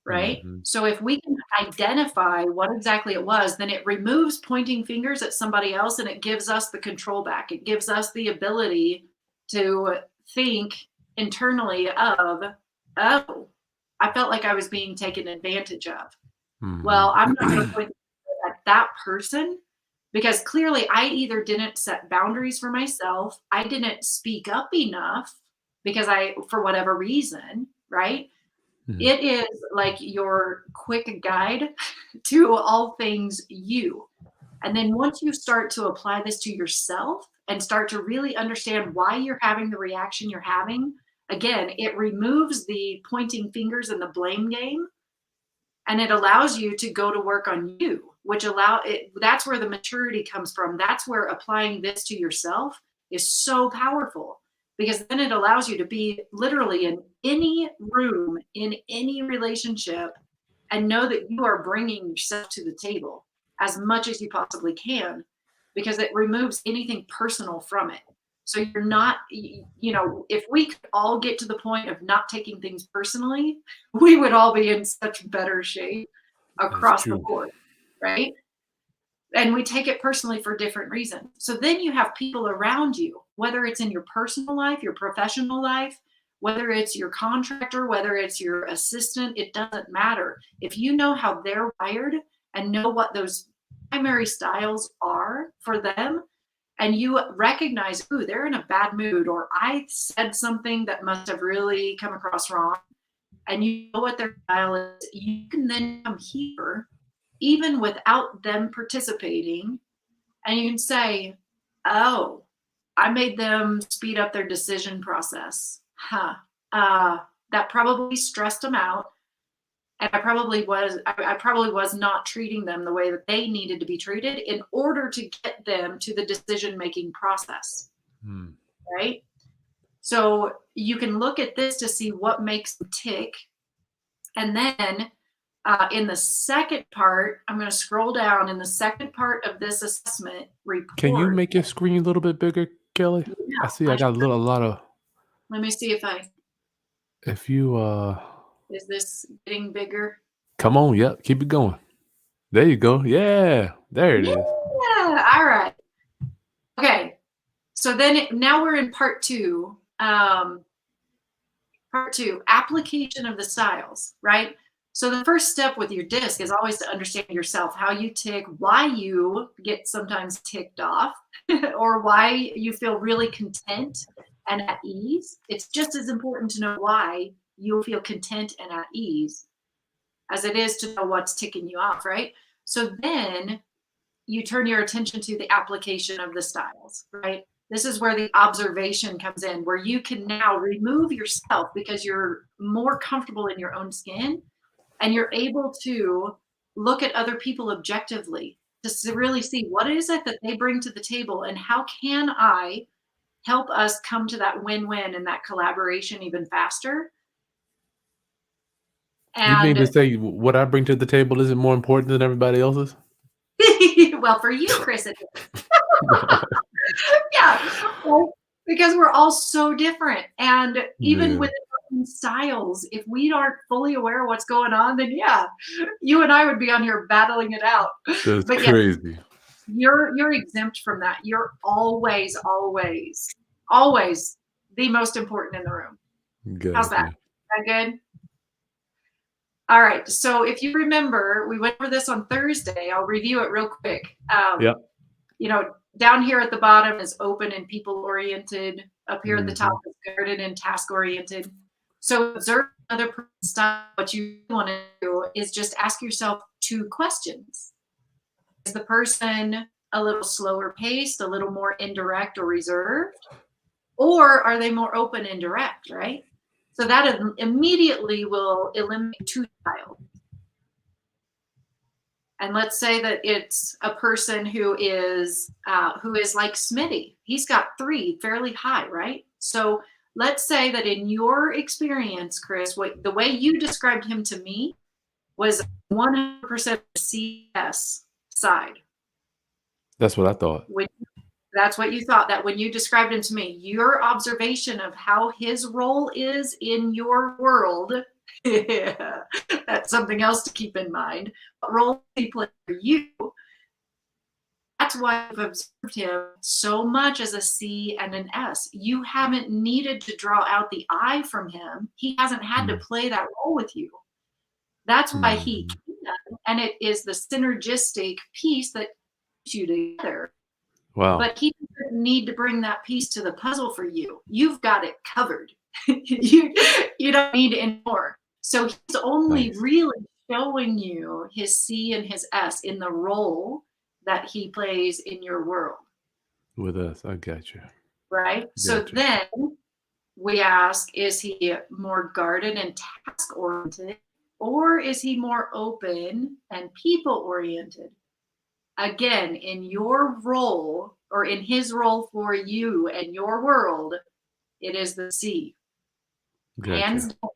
[SPEAKER 2] right?
[SPEAKER 1] Mhm.
[SPEAKER 2] So if we can identify what exactly it was, then it removes pointing fingers at somebody else, and it gives us the control back. It gives us the ability to think internally of, oh, I felt like I was being taken advantage of. Well, I'm not going to point at that person, because clearly I either didn't set boundaries for myself, I didn't speak up enough because for whatever reason, right?
[SPEAKER 1] Mhm.
[SPEAKER 2] It is like your quick guide to all things you. And then once you start to apply this to yourself and start to really understand why you're having the reaction you're having, again, it removes the pointing fingers and the blame game, and it allows you to go to work on you, that's where the maturity comes from. That's where applying this to yourself is so powerful, because then it allows you to be literally in any room, in any relationship, and know that you are bringing yourself to the table as much as you possibly can, because it removes anything personal from it. So you're not, if we could all get to the point of not taking things personally, we would all be in such better shape across the board, right? And we take it personally for different reasons. So then you have people around you, whether it's in your personal life, your professional life, whether it's your contractor, whether it's your assistant, it doesn't matter. If you know how they're wired and know what those primary styles are for them, and you recognize, ooh, they're in a bad mood, or I said something that must have really come across wrong, and you know what their style is, you can then come here, even without them participating, and you can say, oh, I made them speed up their decision process. That probably stressed them out. And I probably was not treating them the way that they needed to be treated in order to get them to the decision-making process, right? So you can look at this to see what makes them tick. And then in the second part, I'm going to scroll down. In the second part of this assessment report.
[SPEAKER 1] Can you make your screen a little bit bigger, Kelly?
[SPEAKER 2] Yeah,
[SPEAKER 1] I see I got a lot of.
[SPEAKER 2] Let me see
[SPEAKER 1] If you
[SPEAKER 2] is this getting bigger?
[SPEAKER 1] come on, yep, keep it going. There you go. Yeah, there it is.
[SPEAKER 2] Yeah, all right. Okay, so then now we're in part two. Part two, application of the styles, right? So the first step with your DiSC is always to understand yourself, how you tick, why you get sometimes ticked off, or why you feel really content and at ease. It's just as important to know why you feel content and at ease as it is to know what's ticking you off, right? So then you turn your attention to the application of the styles, right? This is where the observation comes in, where you can now remove yourself because you're more comfortable in your own skin, and you're able to look at other people objectively to really see what is it that they bring to the table, and how can I help us come to that win-win and that collaboration even faster.
[SPEAKER 1] You mean to
[SPEAKER 2] And
[SPEAKER 1] say what I bring to the table isn't more important than everybody else's?
[SPEAKER 2] well, for you, Chris, it is. Yeah, well, because we're all so different, and even
[SPEAKER 1] Yeah.
[SPEAKER 2] with styles, if we aren't fully aware of what's going on, then yeah, you and I would be on here battling it out.
[SPEAKER 1] That's
[SPEAKER 2] But yeah,
[SPEAKER 1] crazy.
[SPEAKER 2] you're exempt from that. You're always the most important in the room. How's that?
[SPEAKER 1] Gotcha.
[SPEAKER 2] Is that good? All right. So if you remember, we went over this on Thursday. I'll review it real quick.
[SPEAKER 1] Yep.
[SPEAKER 2] Down here at the bottom is open and people oriented. Up here at the top is guarded and task oriented. So observe another person's style. What you want to do is just ask yourself 2 questions. Is the person a little slower paced, a little more indirect or reserved? Or are they more open and direct, right? So that immediately will eliminate two styles. And let's say that it's a person who is like Smitty. He's got 3 fairly high, right? So let's say that in your experience, Chris, the way you described him to me was 100% CS side.
[SPEAKER 1] That's what I thought.
[SPEAKER 2] That's what you thought, that when you described him to me, your observation of how his role is in your world, yeah, that's something else to keep in mind. What role he plays for you, that's why I've observed him so much as a C and an S. You haven't needed to draw out the I from him. He hasn't had to play that role with you. That's why he can, and it is the synergistic piece that keeps you together.
[SPEAKER 1] Wow.
[SPEAKER 2] But he doesn't need to bring that piece to the puzzle for you. You've got it covered. you don't need any more. So he's only really showing you his C and his S in the role that he plays in your world.
[SPEAKER 1] With us, I got you.
[SPEAKER 2] Right? So then we ask, is he more guarded and task-oriented, or is he more open and people-oriented? Again, in your role, or in his role for you and your world, it is the C.
[SPEAKER 1] Gotcha.
[SPEAKER 2] Hands down.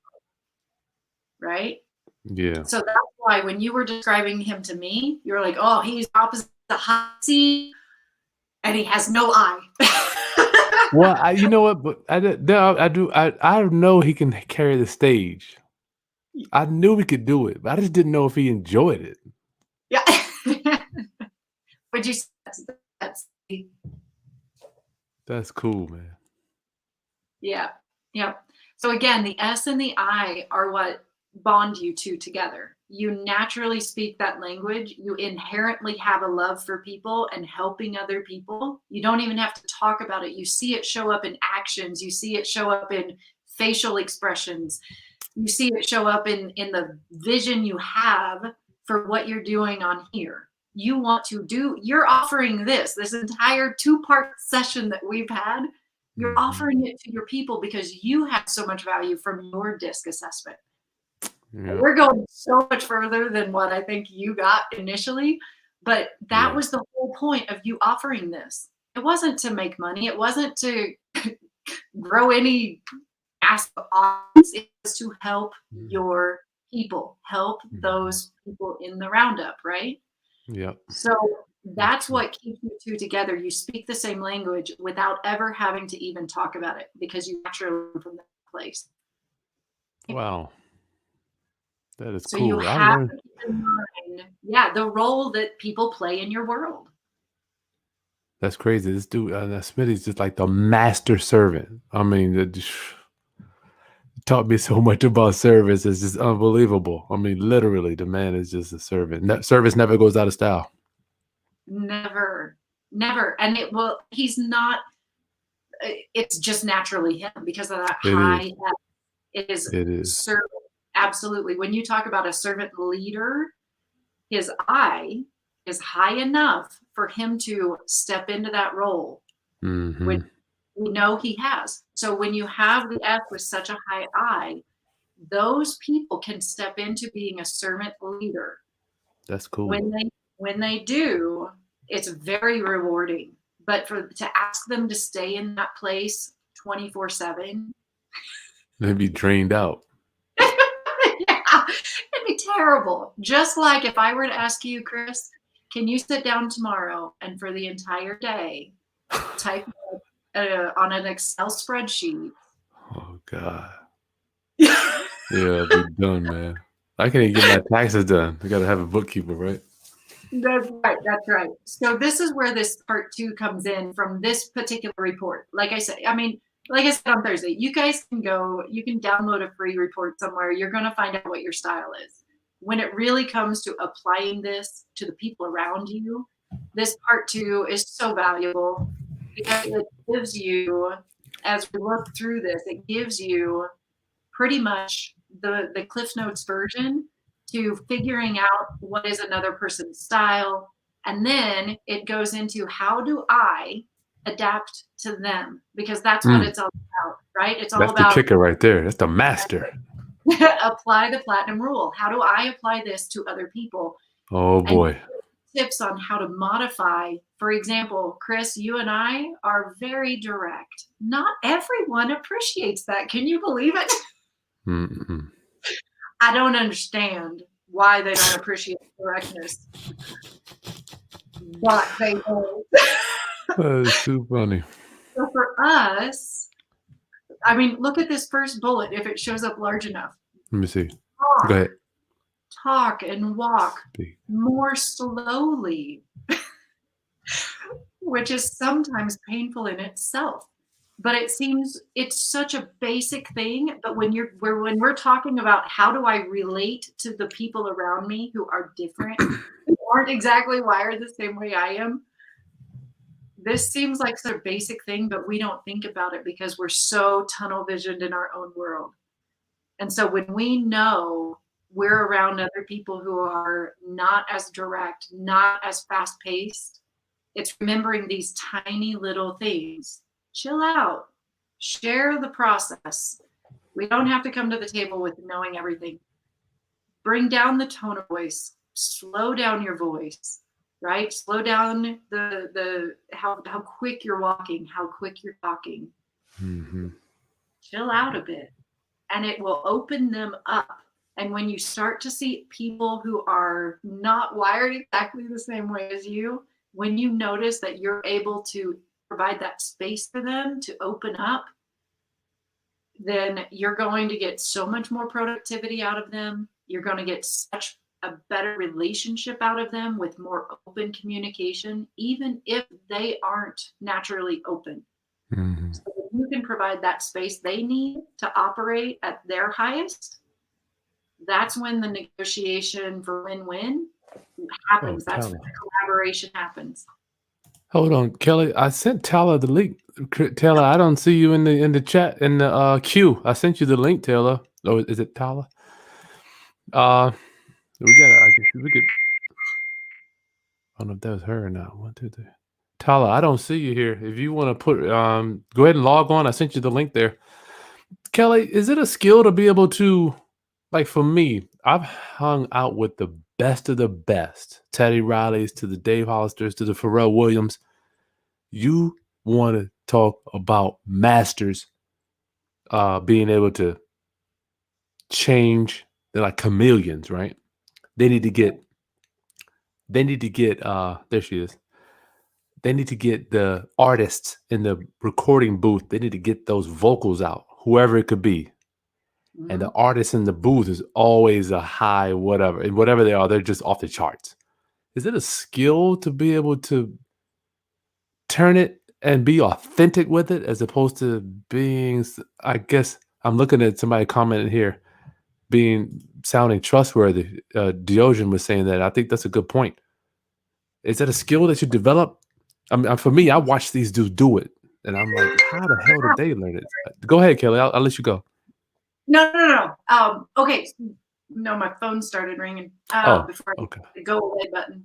[SPEAKER 2] Right?
[SPEAKER 1] Yeah.
[SPEAKER 2] So that's why when you were describing him to me, you're like, oh, he's opposite the high C, and he has no I.
[SPEAKER 1] Well, you know what? But I do. I know he can carry the stage. I knew he could do it, but I just didn't know if he enjoyed it.
[SPEAKER 2] Yeah. Would you say
[SPEAKER 1] that's cool, man?
[SPEAKER 2] Yeah. Yeah. So again, the S and the I are what bond you two together. You naturally speak that language. You inherently have a love for people and helping other people. You don't even have to talk about it. You see it show up in actions. You see it show up in facial expressions. You see it show up in the vision you have for what you're doing on here. You're offering this entire 2-part session that we've had. You're offering it to your people because you have so much value from your DiSC assessment. Yeah. We're going so much further than what I think you got initially, but that was the whole point of you offering this. It wasn't to make money. It wasn't to grow any massive audience. It was to help your people, help those people in the roundup, right?
[SPEAKER 1] Yeah.
[SPEAKER 2] So that's what keeps you two together. You speak the same language without ever having to even talk about it because you naturally come from that place.
[SPEAKER 1] Wow. That is
[SPEAKER 2] so
[SPEAKER 1] cool.
[SPEAKER 2] you have to keep in mind, the role that people play in your world.
[SPEAKER 1] That's crazy. This dude, Smitty's just like the master servant. I mean, taught me so much about service. It's just unbelievable. I mean, literally, the man is just a servant. Service never goes out of style.
[SPEAKER 2] Never. And he's not, it's just naturally him because of that high. It is servant. Absolutely. When you talk about a servant leader, his I is high enough for him to step into that role. Which we know he has. So when you have the F with such a high I, those people can step into being a servant leader.
[SPEAKER 1] That's cool.
[SPEAKER 2] When they do, it's very rewarding. But to ask them to stay in that place 24/7,
[SPEAKER 1] they'd be drained out.
[SPEAKER 2] It'd be terrible. Just like if I were to ask you, Chris, can you sit down tomorrow and for the entire day type on an Excel spreadsheet?
[SPEAKER 1] Oh God. Yeah, I'll be done, man. I can't even get my taxes done. I gotta have a bookkeeper, right?
[SPEAKER 2] That's right. So this is where this part 2 comes in from this particular report. Like I said on Thursday, you guys can download a free report somewhere. You're going to find out what your style is. When it really comes to applying this to the people around you, this part 2 is so valuable because it gives you, as we look through this, it gives you pretty much the Cliff Notes version to figuring out what is another person's style, And then it goes into how do I adapt to them? Because that's what it's all about, right? It's all
[SPEAKER 1] That's the
[SPEAKER 2] about
[SPEAKER 1] kicker right there. That's the master.
[SPEAKER 2] apply the platinum rule. How do I apply this to other people?
[SPEAKER 1] Oh
[SPEAKER 2] And
[SPEAKER 1] boy.
[SPEAKER 2] tips on how to modify. For example, Chris, you and I are very direct. Not everyone appreciates that. Can you believe it?
[SPEAKER 1] Mm-mm.
[SPEAKER 2] I don't understand why they don't appreciate directness, but they don't.
[SPEAKER 1] That is too funny.
[SPEAKER 2] So for us, I mean, look at this first bullet if it shows up large enough.
[SPEAKER 1] Let me see.
[SPEAKER 2] Talk,
[SPEAKER 1] Go ahead.
[SPEAKER 2] talk and walk
[SPEAKER 1] Speak.
[SPEAKER 2] more slowly, which is sometimes painful in itself. But it seems it's such a basic thing. But when we're talking about how do I relate to the people around me who are different, who aren't exactly wired the same way I am, this seems like such a basic thing, but we don't think about it because we're so tunnel visioned in our own world. And so when we know we're around other people who are not as direct, not as fast paced, it's remembering these tiny little things. Chill out, share the process. We don't have to come to the table with knowing everything. Bring down the tone of voice, slow down your voice, right? Slow down the how quick you're walking, how quick you're talking. Chill out a bit, and it will open them up. And when you start to see people who are not wired exactly the same way as you, when you notice that you're able to provide that space for them to open up, then you're going to get so much more productivity out of them. You're going to get such a better relationship out of them with more open communication, even if they aren't naturally open. So if you can provide that space they need to operate at their highest, that's when the negotiation for win-win happens. That's when the collaboration happens.
[SPEAKER 1] Hold on, Kelly. I sent Tala the link. Taylor, I don't see you in the chat in the queue. I sent you the link, Taylor. Oh, is it Tala? We gotta. I guess we could. I don't know if that was her or not. 1, 2, 3. Tala, I don't see you here. If you want to put, go ahead and log on. I sent you the link there. Kelly, is it a skill to be able to, like for me, I've hung out with the best of the best, Teddy Rileys to the Dave Hollisters to the Pharrell Williams. You want to talk about masters being able to change. They're like chameleons, right? They need to get there she is. They need to get the artists in the recording booth. They need to get those vocals out, whoever it could be. And the artist in the booth is always a high whatever. And whatever they are, they're just off the charts. Is it a skill to be able to turn it and be authentic with it as opposed to being, I guess I'm looking at somebody commenting here, sounding trustworthy. Diogen was saying that. I think that's a good point. Is that a skill that you develop? I mean, for me, I watch these dudes do it, and I'm like, how the hell did they learn it? Go ahead, Kelly. I'll let you go.
[SPEAKER 2] No. Okay. No, my phone started ringing before I hit the go away button.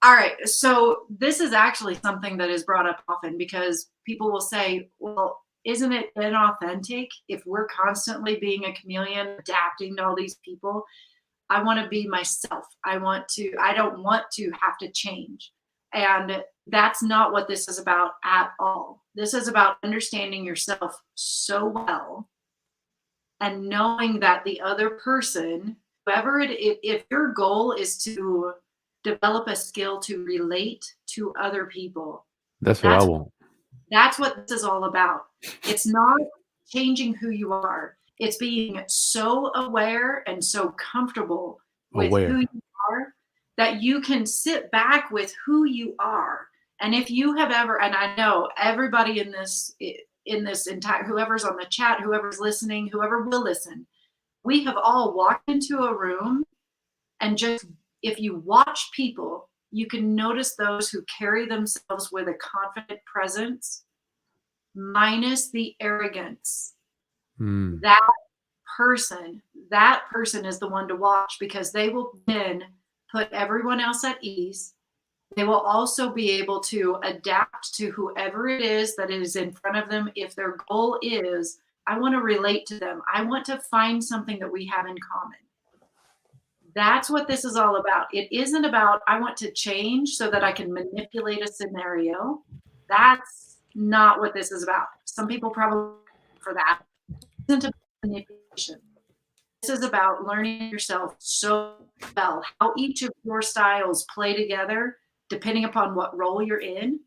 [SPEAKER 2] All right. So this is actually something that is brought up often because people will say, well, isn't it inauthentic if we're constantly being a chameleon, adapting to all these people? I want to be myself. I don't want to have to change. And that's not what this is about at all. This is about understanding yourself so well and knowing that the other person, whoever if your goal is to develop a skill to relate to other people,
[SPEAKER 1] that's what I want.
[SPEAKER 2] That's what this is all about. It's not changing who you are. It's being so aware and so comfortable with who you are that you can sit back with who you are. And if you have ever, and I know everybody in this entire, whoever's on the chat, whoever's listening, whoever will listen, we have all walked into a room and just, if you watch people, you can notice those who carry themselves with a confident presence, minus the arrogance. That person is the one to watch because they will then put everyone else at ease. They will also be able to adapt to whoever it is that is in front of them. If their goal is, I want to relate to them, I want to find something that we have in common. That's what this is all about. It isn't about, I want to change so that I can manipulate a scenario. That's not what this is about. Some people probably for that. It isn't about manipulation. This is about learning yourself so well, how each of your styles play together depending upon what role you're in,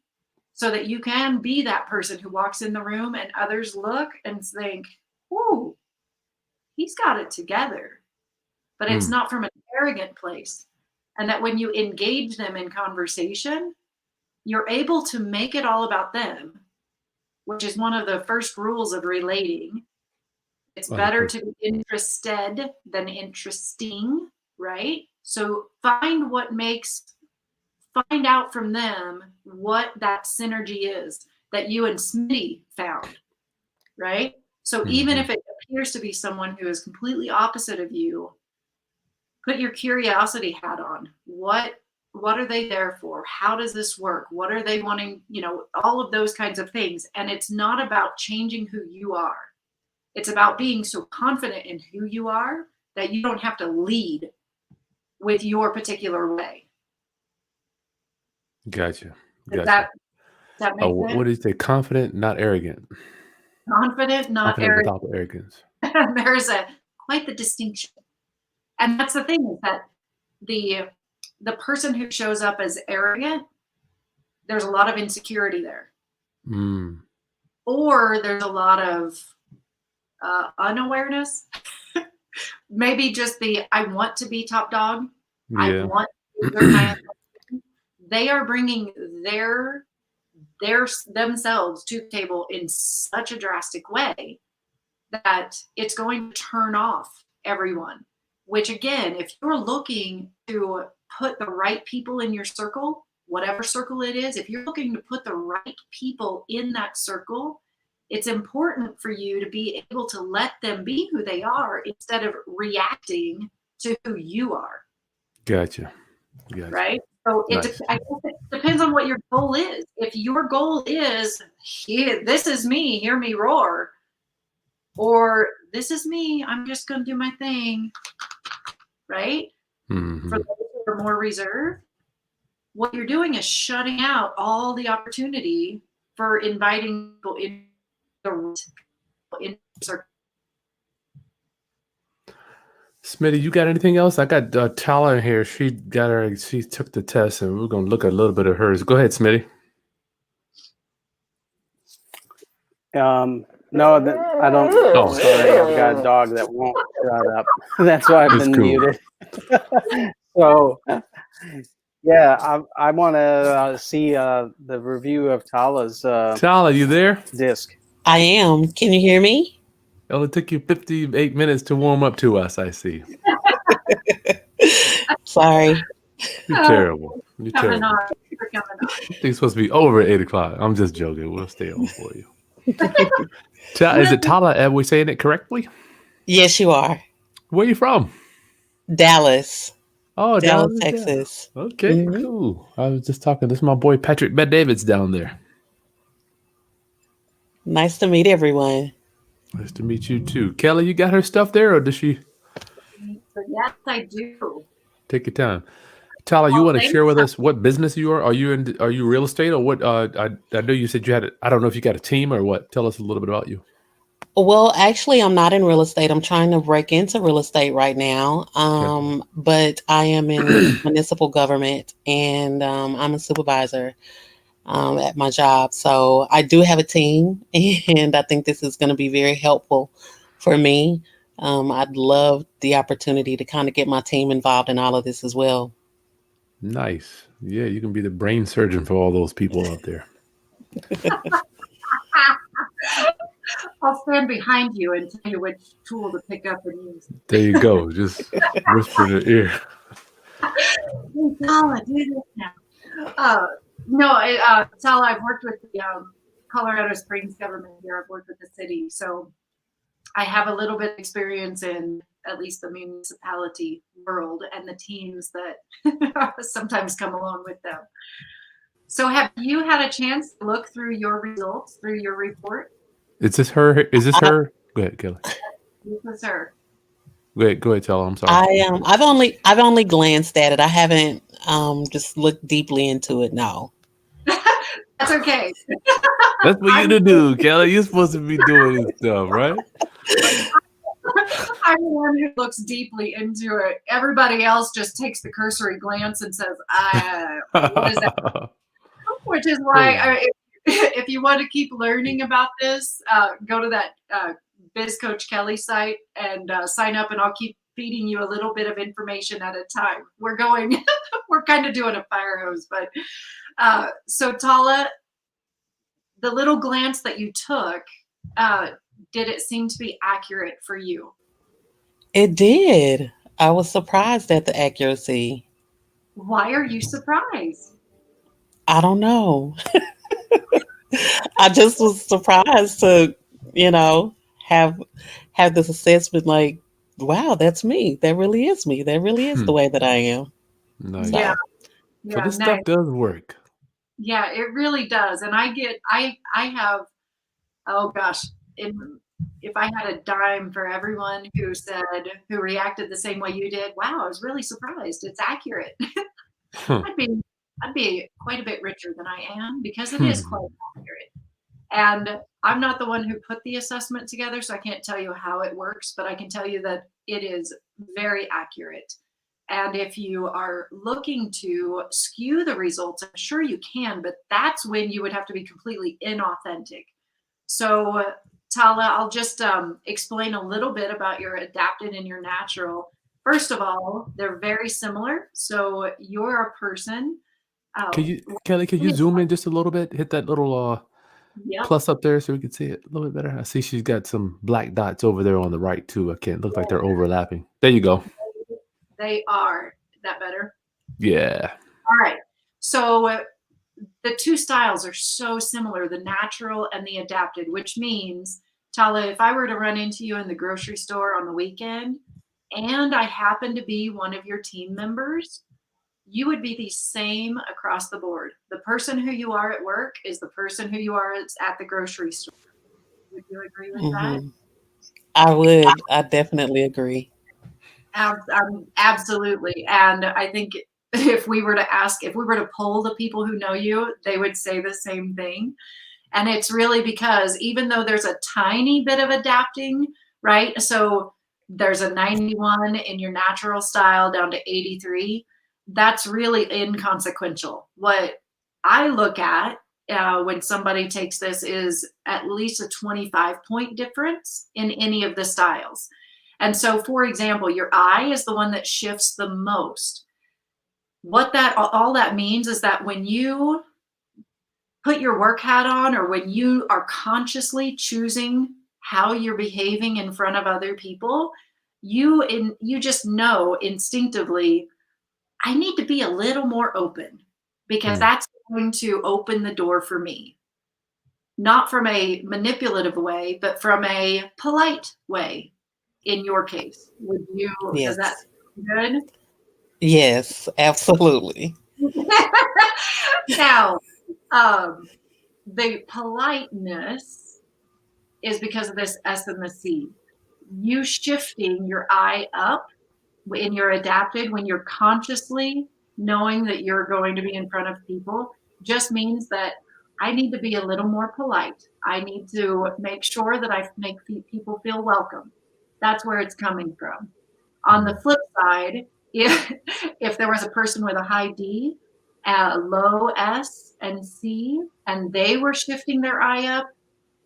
[SPEAKER 2] so that you can be that person who walks in the room and others look and think, ooh, he's got it together. But it's not from an arrogant place. And that when you engage them in conversation, you're able to make it all about them, which is one of the first rules of relating. It's better to be interested than interesting, right? So find out from them what that synergy is that you and Smitty found, right? So even if it appears to be someone who is completely opposite of you, put your curiosity hat on. What are they there for? How does this work? What are they wanting? All of those kinds of things. And it's not about changing who you are. It's about being so confident in who you are that you don't have to lead with your particular way.
[SPEAKER 1] Gotcha.
[SPEAKER 2] Does that make sense?
[SPEAKER 1] What did you say? Confident, not arrogant.
[SPEAKER 2] Confident, not
[SPEAKER 1] Confident
[SPEAKER 2] arrogant.
[SPEAKER 1] without arrogance.
[SPEAKER 2] There's quite the distinction. And that's the thing, is that the person who shows up as arrogant, there's a lot of insecurity there. Or there's a lot of unawareness. Maybe just I want to be top dog. Yeah. I want to exert my own. They are bringing themselves to the table in such a drastic way that it's going to turn off everyone. Which again, if you're looking to put the right people in your circle, whatever circle it is, if you're looking to put the right people in that circle, it's important for you to be able to let them be who they are instead of reacting to who you are.
[SPEAKER 1] Gotcha.
[SPEAKER 2] Right? So I guess it depends on what your goal is. If your goal is, this is me, hear me roar, or this is me, I'm just going to do my thing, right? For those who are more reserved, what you're doing is shutting out all the opportunity for inviting people in the circle.
[SPEAKER 1] Smitty, you got anything else? I got Tala in here. She took the test, and we're going to look at a little bit of hers. Go ahead, Smitty.
[SPEAKER 3] No, I don't. Oh, sorry. I've got a dog that won't shut up. That's why I've been muted. So, yeah, I want to see the review of Tala's.
[SPEAKER 1] Tala, you there?
[SPEAKER 3] DiSC.
[SPEAKER 4] I am. Can you hear me?
[SPEAKER 1] It only took you 58 minutes to warm up to us, I see.
[SPEAKER 4] Sorry.
[SPEAKER 1] You're terrible. You're terrible. I think it's supposed to be over at 8 o'clock. I'm just joking. We'll stay on for you. Is it Tala? Are we saying it correctly?
[SPEAKER 4] Yes, you are.
[SPEAKER 1] Where are you from?
[SPEAKER 4] Dallas.
[SPEAKER 1] Oh,
[SPEAKER 4] Dallas, Texas.
[SPEAKER 1] Okay, cool. I was just talking. This is my boy Patrick Bet-David's down there.
[SPEAKER 4] Nice to meet everyone.
[SPEAKER 1] Nice to meet you too. Kelly, you got her stuff there, or does she?
[SPEAKER 2] Yes, I do.
[SPEAKER 1] Take your time. Tala, you want to share with us what business you are? Are you real estate or what? I know you said you had I don't know if you got a team or what. Tell us a little bit about you.
[SPEAKER 4] Well, actually, I'm not in real estate. I'm trying to break into real estate right now. But I am in municipal government, and I'm a supervisor at my job. So I do have a team, and I think this is going to be very helpful for me. I'd love the opportunity to kind of get my team involved in all of this as well.
[SPEAKER 1] Nice. Yeah, you can be the brain surgeon for all those people out there.
[SPEAKER 2] I'll stand behind you and tell you which tool to pick up and use.
[SPEAKER 1] There you go. Just whisper in the ear.
[SPEAKER 2] Tala, do this now. Tala, I've worked with the Colorado Springs government here. I've worked with the city. So I have a little bit of experience in at least the municipality world and the teams that sometimes come along with them. So have you had a chance to look through your results, through your report?
[SPEAKER 1] Is this her? Is this her? Go ahead, Kelly.
[SPEAKER 2] This is her.
[SPEAKER 1] Go ahead, Tala. I'm sorry.
[SPEAKER 4] I've only glanced at it. I haven't just looked deeply into it. No.
[SPEAKER 2] That's okay.
[SPEAKER 1] That's what you to do, Kelly. You're supposed to be doing this stuff, right?
[SPEAKER 2] I'm the one who looks deeply into it. Everybody else just takes the cursory glance and says, what is that? Which is why if you want to keep learning about this, go to that Biz Coach Kelly site and sign up, and I'll keep feeding you a little bit of information at a time. We're kind of doing a fire hose, but so Tala, the little glance that you took, did it seem to be accurate for you?
[SPEAKER 4] It did. I was surprised at the accuracy.
[SPEAKER 2] Why are you surprised?
[SPEAKER 4] I don't know. I just was surprised to, have this assessment like, wow, that's me. That really is me. That really is the way that I am.
[SPEAKER 1] Nice.
[SPEAKER 2] Yeah.
[SPEAKER 1] So this stuff does work.
[SPEAKER 2] Yeah, it really does. And I have, oh gosh, if I had a dime for everyone who reacted the same way you did, wow, I was really surprised. It's accurate. I'd be quite a bit richer than I am, because it is quite accurate. And I'm not the one who put the assessment together, so I can't tell you how it works, but I can tell you that it is very accurate. And if you are looking to skew the results, I'm sure you can, but that's when you would have to be completely inauthentic. So Tala, I'll just explain a little bit about your adapted and your natural. First of all, they're very similar. So you're a person.
[SPEAKER 1] Kelly, can you zoom in just a little bit? Hit that little plus up there so we can see it a little bit better. I see she's got some black dots over there on the right too. I can't look like they're overlapping. There you go.
[SPEAKER 2] They are. Is that better?
[SPEAKER 1] Yeah.
[SPEAKER 2] All right. So the two styles are so similar, the natural and the adapted, which means, Tala, if I were to run into you in the grocery store on the weekend and I happen to be one of your team members, you would be the same across the board. The person who you are at work is the person who you are at the grocery store. Would you agree with that?
[SPEAKER 4] I would. I definitely agree.
[SPEAKER 2] Absolutely. And I think if we were to poll the people who know you, they would say the same thing. And it's really because even though there's a tiny bit of adapting, right? So there's a 91 in your natural style down to 83. That's really inconsequential. What I look at when somebody takes this is at least a 25-point difference in any of the styles. And so, for example, your eye is the one that shifts the most. What all that means is that when you put your work hat on, or when you are consciously choosing how you're behaving in front of other people, you just know instinctively, I need to be a little more open, because that's going to open the door for me. Not from a manipulative way, but from a polite way. In your case, would you?
[SPEAKER 4] Yes.
[SPEAKER 2] Is that good?
[SPEAKER 4] Yes, absolutely.
[SPEAKER 2] Now, the politeness is because of this S and the C. You shifting your eye up in your adapted, when you're consciously knowing that you're going to be in front of people, just means that I need to be a little more polite. I need to make sure that I make people feel welcome. That's where it's coming from. On the flip side, if there was a person with a high D, low S and C, and they were shifting their eye up,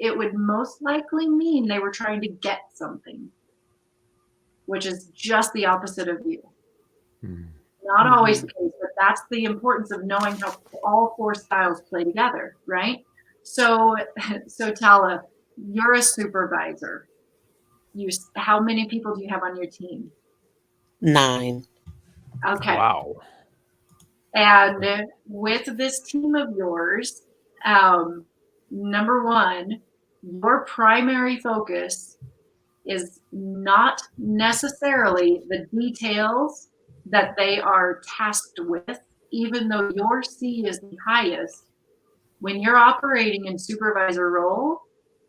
[SPEAKER 2] it would most likely mean they were trying to get something, which is just the opposite of you. Not always the case, but that's the importance of knowing how all four styles play together, right? So Tala, you're a supervisor. How many people do you have on your team?
[SPEAKER 4] 9.
[SPEAKER 2] Okay.
[SPEAKER 1] Wow.
[SPEAKER 2] And with this team of yours, number one, your primary focus is not necessarily the details that they are tasked with, even though your C is the highest. When you're operating in supervisor role,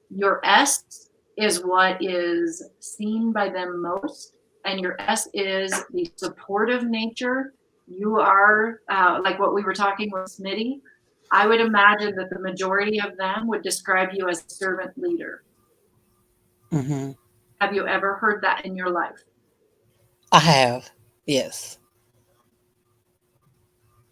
[SPEAKER 2] your S is what is seen by them most, and your S is the supportive nature. You are like what we were talking with Smitty. I would imagine that the majority of them would describe you as a servant leader.
[SPEAKER 4] Mm-hmm.
[SPEAKER 2] Have you ever heard that in your life?
[SPEAKER 4] I have. Yes.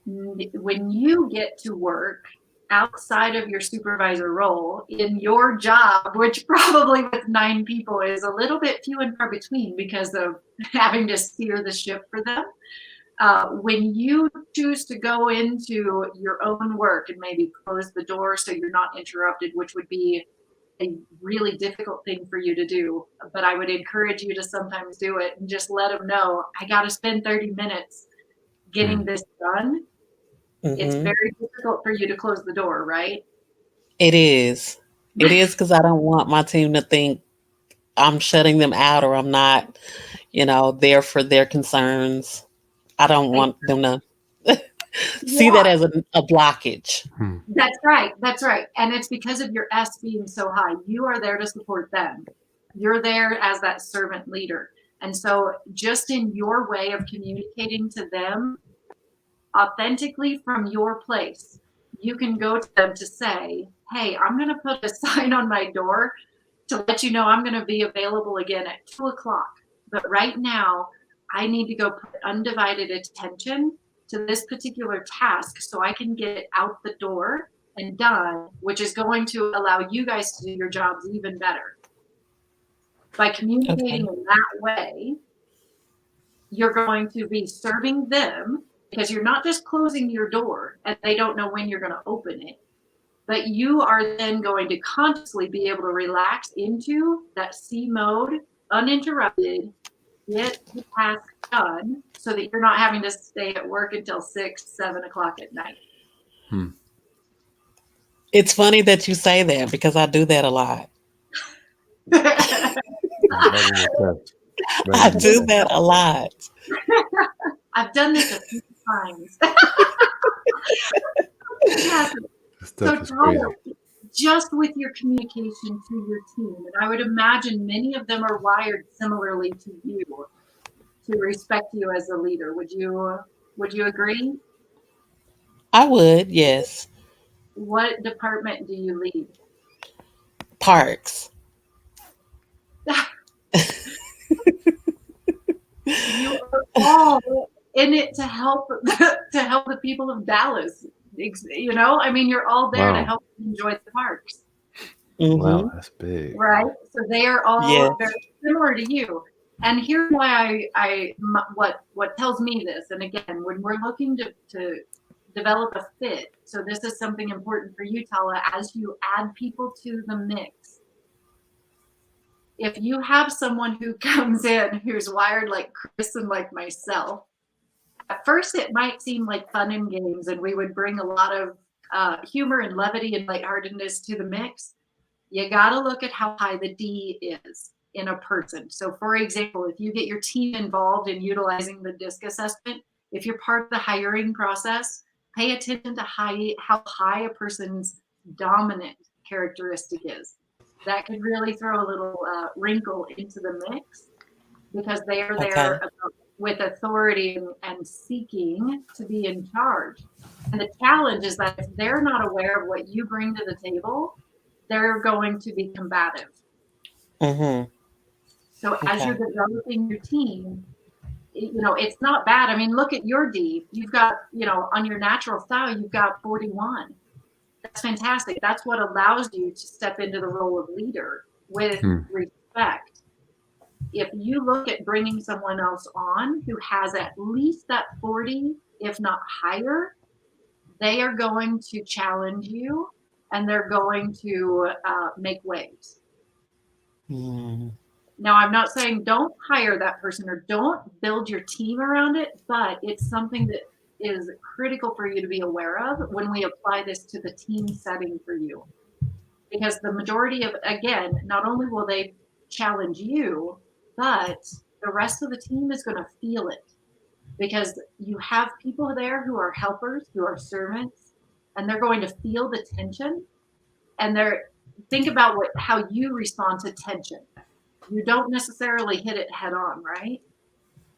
[SPEAKER 2] When you get to work outside of your supervisor role in your job, which probably with 9 people is a little bit few and far between because of having to steer the ship for them. When you choose to go into your own work and maybe close the door so you're not interrupted, which would be a really difficult thing for you to do, but I would encourage you to sometimes do it and just let them know, I got to spend 30 minutes getting this done. It's
[SPEAKER 4] Mm-hmm.
[SPEAKER 2] very difficult for you to close the door, right?
[SPEAKER 4] It is. It is because I don't want my team to think I'm shutting them out or I'm not, there for their concerns. I don't want them to see that as a blockage.
[SPEAKER 2] That's right. That's right. And it's because of your S being so high. You are there to support them. You're there as that servant leader. And so just in your way of communicating to them authentically from your place, you can go to them to say, hey, I'm going to put a sign on my door to let you know I'm going to be available again at 2:00. But right now, I need to go put undivided attention to this particular task so I can get it out the door and done, which is going to allow you guys to do your jobs even better. By communicating in that way, you're going to be serving them because you're not just closing your door and they don't know when you're going to open it, but you are then going to consciously be able to relax into that C mode, uninterrupted, get the task done so that you're not having to stay at work until 6, 7 o'clock at night.
[SPEAKER 4] It's funny that you say that because I do that a lot. I do that a lot.
[SPEAKER 2] I've done this a few times. So Tala, just with your communication to your team, and I would imagine many of them are wired similarly to you, to respect you as a leader. Would you agree?
[SPEAKER 4] I would, yes.
[SPEAKER 2] What department do you lead?
[SPEAKER 4] Parks.
[SPEAKER 2] You are all in it to help the people of Dallas. I mean, you're all there to help them enjoy the parks.
[SPEAKER 4] Mm-hmm.
[SPEAKER 1] Wow, that's big.
[SPEAKER 2] Right? So they are all very similar to you. And here's why what tells me this. And again, when we're looking to develop a fit, so this is something important for you, Tala, as you add people to the mix. If you have someone who comes in who's wired like Chris and like myself, at first it might seem like fun and games, and we would bring a lot of humor and levity and lightheartedness to the mix. You got to look at how high the D is in a person. So for example, if you get your team involved in utilizing the DiSC assessment, if you're part of the hiring process, pay attention to how high a person's dominant characteristic is. That could really throw a little wrinkle into the mix because they are there with authority and seeking to be in charge. And the challenge is that if they're not aware of what you bring to the table, they're going to be combative.
[SPEAKER 4] Mm-hmm.
[SPEAKER 2] So as you're developing your team, it's not bad. I mean, look at your D. You've got, on your natural style, you've got 41. That's fantastic. That's what allows you to step into the role of leader with respect. If you look at bringing someone else on who has at least that 40, if not higher, they are going to challenge you and they're going to make waves. Now, I'm not saying don't hire that person or don't build your team around it, but it's something that is critical for you to be aware of when we apply this to the team setting for you. Because the majority of, again, not only will they challenge you, but the rest of the team is going to feel it because you have people there who are helpers, who are servants, and they're going to feel the tension. And think about how you respond to tension. You don't necessarily hit it head on, right?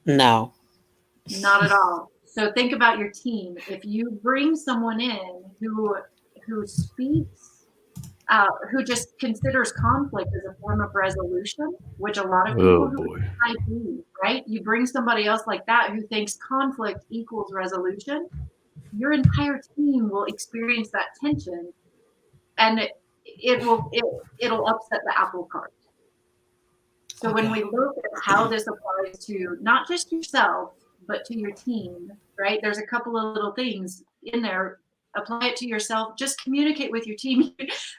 [SPEAKER 4] No.
[SPEAKER 2] Not at all. So think about your team. If you bring someone in who speaks, who just considers conflict as a form of resolution, which a lot of people might do, right? You bring somebody else like that who thinks conflict equals resolution, your entire team will experience that tension, and it'll upset the apple cart. So when we look at how this applies to not just yourself, but to your team, right? There's a couple of little things in there. Apply it to yourself. Just communicate with your team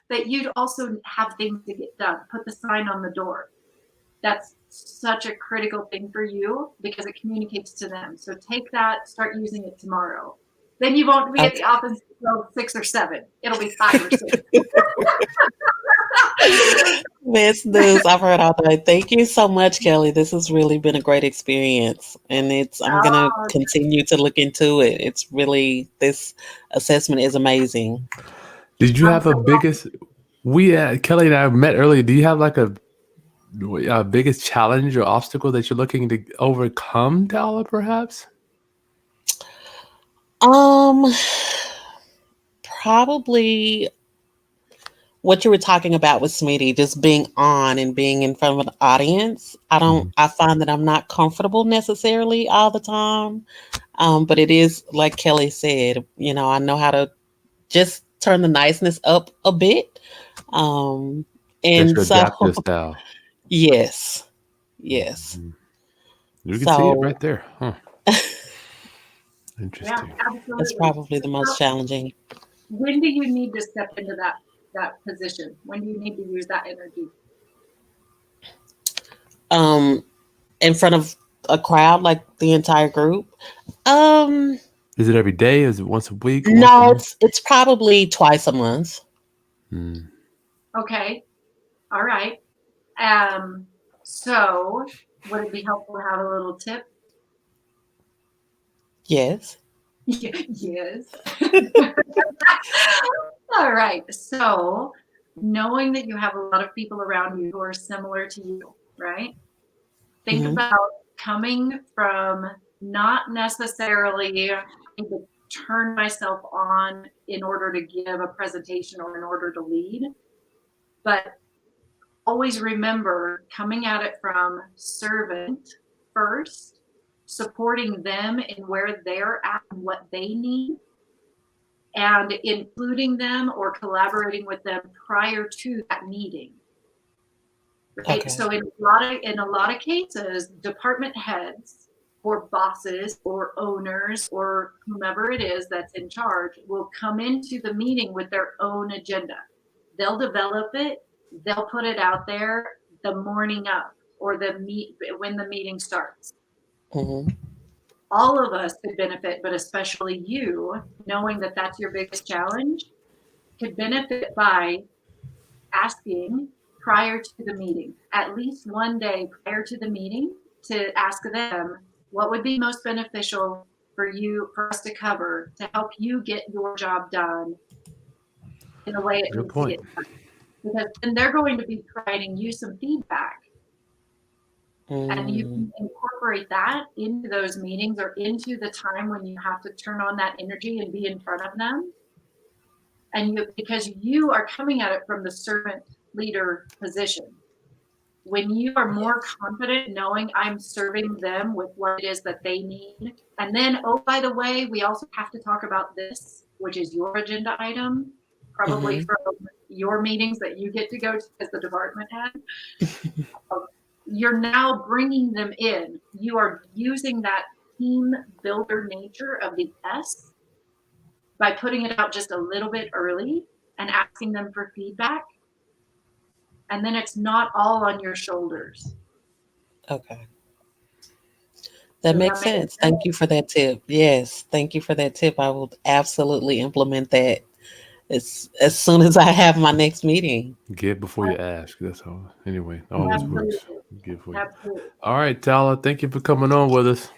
[SPEAKER 2] that you'd also have things to get done. Put the sign on the door. That's such a critical thing for you because it communicates to them. So take that, start using it tomorrow. Then you won't be at the office until 6 or 7. It'll be 5 or 6.
[SPEAKER 4] Best news I've heard all day. Thank you so much, Kelly. This has really been a great experience, and I'm gonna continue to look into it. It's really, this assessment is amazing.
[SPEAKER 1] Did you have a biggest? Kelly and I met earlier. Do you have like a biggest challenge or obstacle that you're looking to overcome, Tala, perhaps?
[SPEAKER 4] Probably what you were talking about with Smitty, just being on and being in front of an audience. I find that I'm not comfortable necessarily all the time. But it is like Kelly said, I know how to just turn the niceness up a bit. And
[SPEAKER 1] so adaptive style.
[SPEAKER 4] Yes.
[SPEAKER 1] You can see it right there. Huh. Interesting.
[SPEAKER 2] Yeah, absolutely.
[SPEAKER 4] It's probably the most challenging.
[SPEAKER 2] When do you need to step into that position? When do you need to use that energy?
[SPEAKER 4] In front of a crowd, like the entire group.
[SPEAKER 1] Is it every day? Is it once a week?
[SPEAKER 4] No, it's probably twice a month.
[SPEAKER 2] Okay. All right. So would it be helpful to have a little tip?
[SPEAKER 4] Yes.
[SPEAKER 2] Yes. All right. So knowing that you have a lot of people around you who are similar to you, right? Think about coming from not necessarily trying to turn myself on in order to give a presentation or in order to lead, but always remember coming at it from servant first, supporting them in where they're at and what they need, and including them or collaborating with them prior to that meeting. Right? Okay. So in a lot of cases, department heads or bosses or owners or whomever it is that's in charge will come into the meeting with their own agenda. They'll develop it. They'll put it out there the morning of or when the meeting starts. All of us could benefit, but especially you, knowing that that's your biggest challenge, could benefit by asking prior to the meeting, at least one day prior to the meeting, to ask them what would be most beneficial for us to cover to help you get your job done in the way it needs to get done. Because then they're going to be providing you some feedback. And you can incorporate that into those meetings or into the time when you have to turn on that energy and be in front of them. And because you are coming at it from the servant leader position. When you are more confident knowing I'm serving them with what it is that they need. And then, oh, by the way, we also have to talk about this, which is your agenda item, probably from your meetings that you get to go to as the department head. You're now bringing them in. You are using that team builder nature of the S by putting it out just a little bit early and asking them for feedback. And then it's not all on your shoulders.
[SPEAKER 4] Okay. That makes sense. Thank you for that tip. Yes. Thank you for that tip. I will absolutely implement that as soon as I have my next meeting.
[SPEAKER 1] Give before you ask. That's all. Anyway, always works.
[SPEAKER 2] Absolutely.
[SPEAKER 1] Give before you.
[SPEAKER 2] Absolutely.
[SPEAKER 1] All right, Tala, thank you for coming on with us.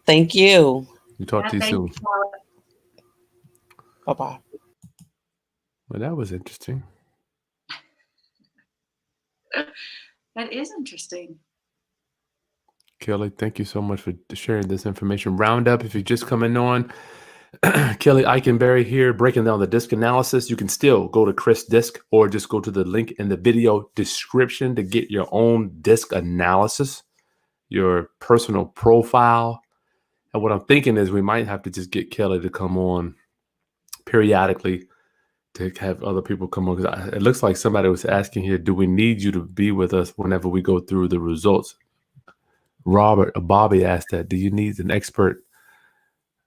[SPEAKER 4] Thank you.
[SPEAKER 1] We'll talk to you
[SPEAKER 2] Thank
[SPEAKER 1] soon.
[SPEAKER 2] you, Tala.
[SPEAKER 4] Bye-bye.
[SPEAKER 1] Well, that was interesting.
[SPEAKER 2] That is interesting.
[SPEAKER 1] Kelly, thank you so much for sharing this information. Roundup, if you're just coming on, Kelly Eichenberry here, breaking down the DiSC analysis. You can still go to Chris DiSC or just go to the link in the video description to get your own DiSC analysis, your personal profile. And what I'm thinking is we might have to just get Kelly to come on periodically to have other people come on. Because it looks like somebody was asking here, do we need you to be with us whenever we go through the results? Bobby asked that. Do you need an expert?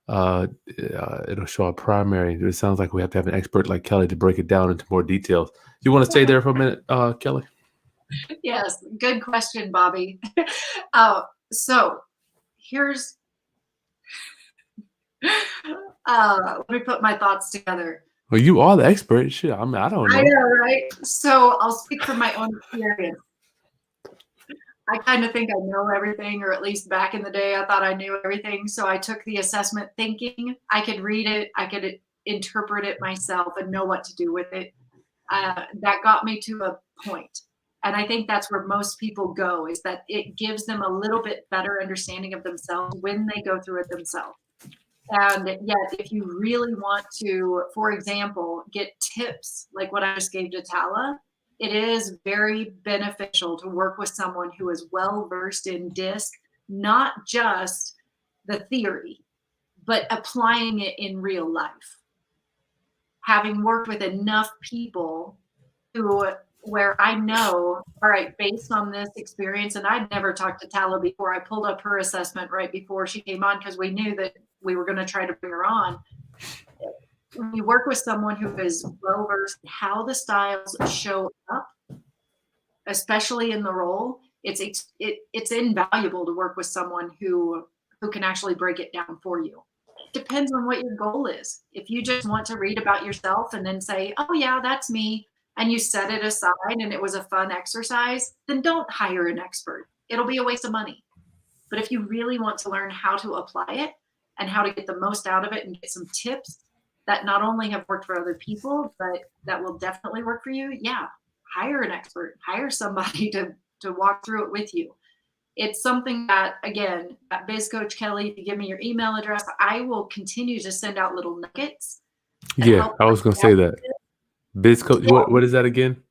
[SPEAKER 1] It'll show a primary. It sounds like we have to have an expert like Kelly to break it down into more details. You want to stay there for a minute, Kelly?
[SPEAKER 2] Yes, good question, Bobby. So here's, let me put my thoughts together.
[SPEAKER 1] Well, you are the expert. Shit, I mean, I don't know.
[SPEAKER 2] I know, right? So I'll speak from my own experience. I kind of think I know everything, or at least back in the day, I thought I knew everything. So I took the assessment thinking I could read it, I could interpret it myself and know what to do with it. That got me to a point. And I think that's where most people go, is that it gives them a little bit better understanding of themselves when they go through it themselves. And yet, if you really want to, for example, get tips like what I just gave to Tala, it is very beneficial to work with someone who is well versed in DiSC, not just the theory, but applying it in real life. Having worked with enough people where I know, all right, based on this experience, and I'd never talked to Tala before. I pulled up her assessment right before she came on because we knew that we were going to try to bring her on. When you work with someone who is well versed in how the styles show up, especially in the role, it's invaluable to work with someone who can actually break it down for you. It depends on what your goal is. If you just want to read about yourself and then say, oh yeah, that's me, and you set it aside and it was a fun exercise, then don't hire an expert. It'll be a waste of money. But if you really want to learn how to apply it and how to get the most out of it and get some tips that not only have worked for other people, but that will definitely work for you, yeah, hire an expert, hire somebody to walk through it with you. It's something that, again, at Biz Coach Kelly, if you give me your email address, I will continue to send out little nuggets.
[SPEAKER 1] Yeah, I was going to say that. Biz Coach,
[SPEAKER 2] Yeah.
[SPEAKER 1] what is that again?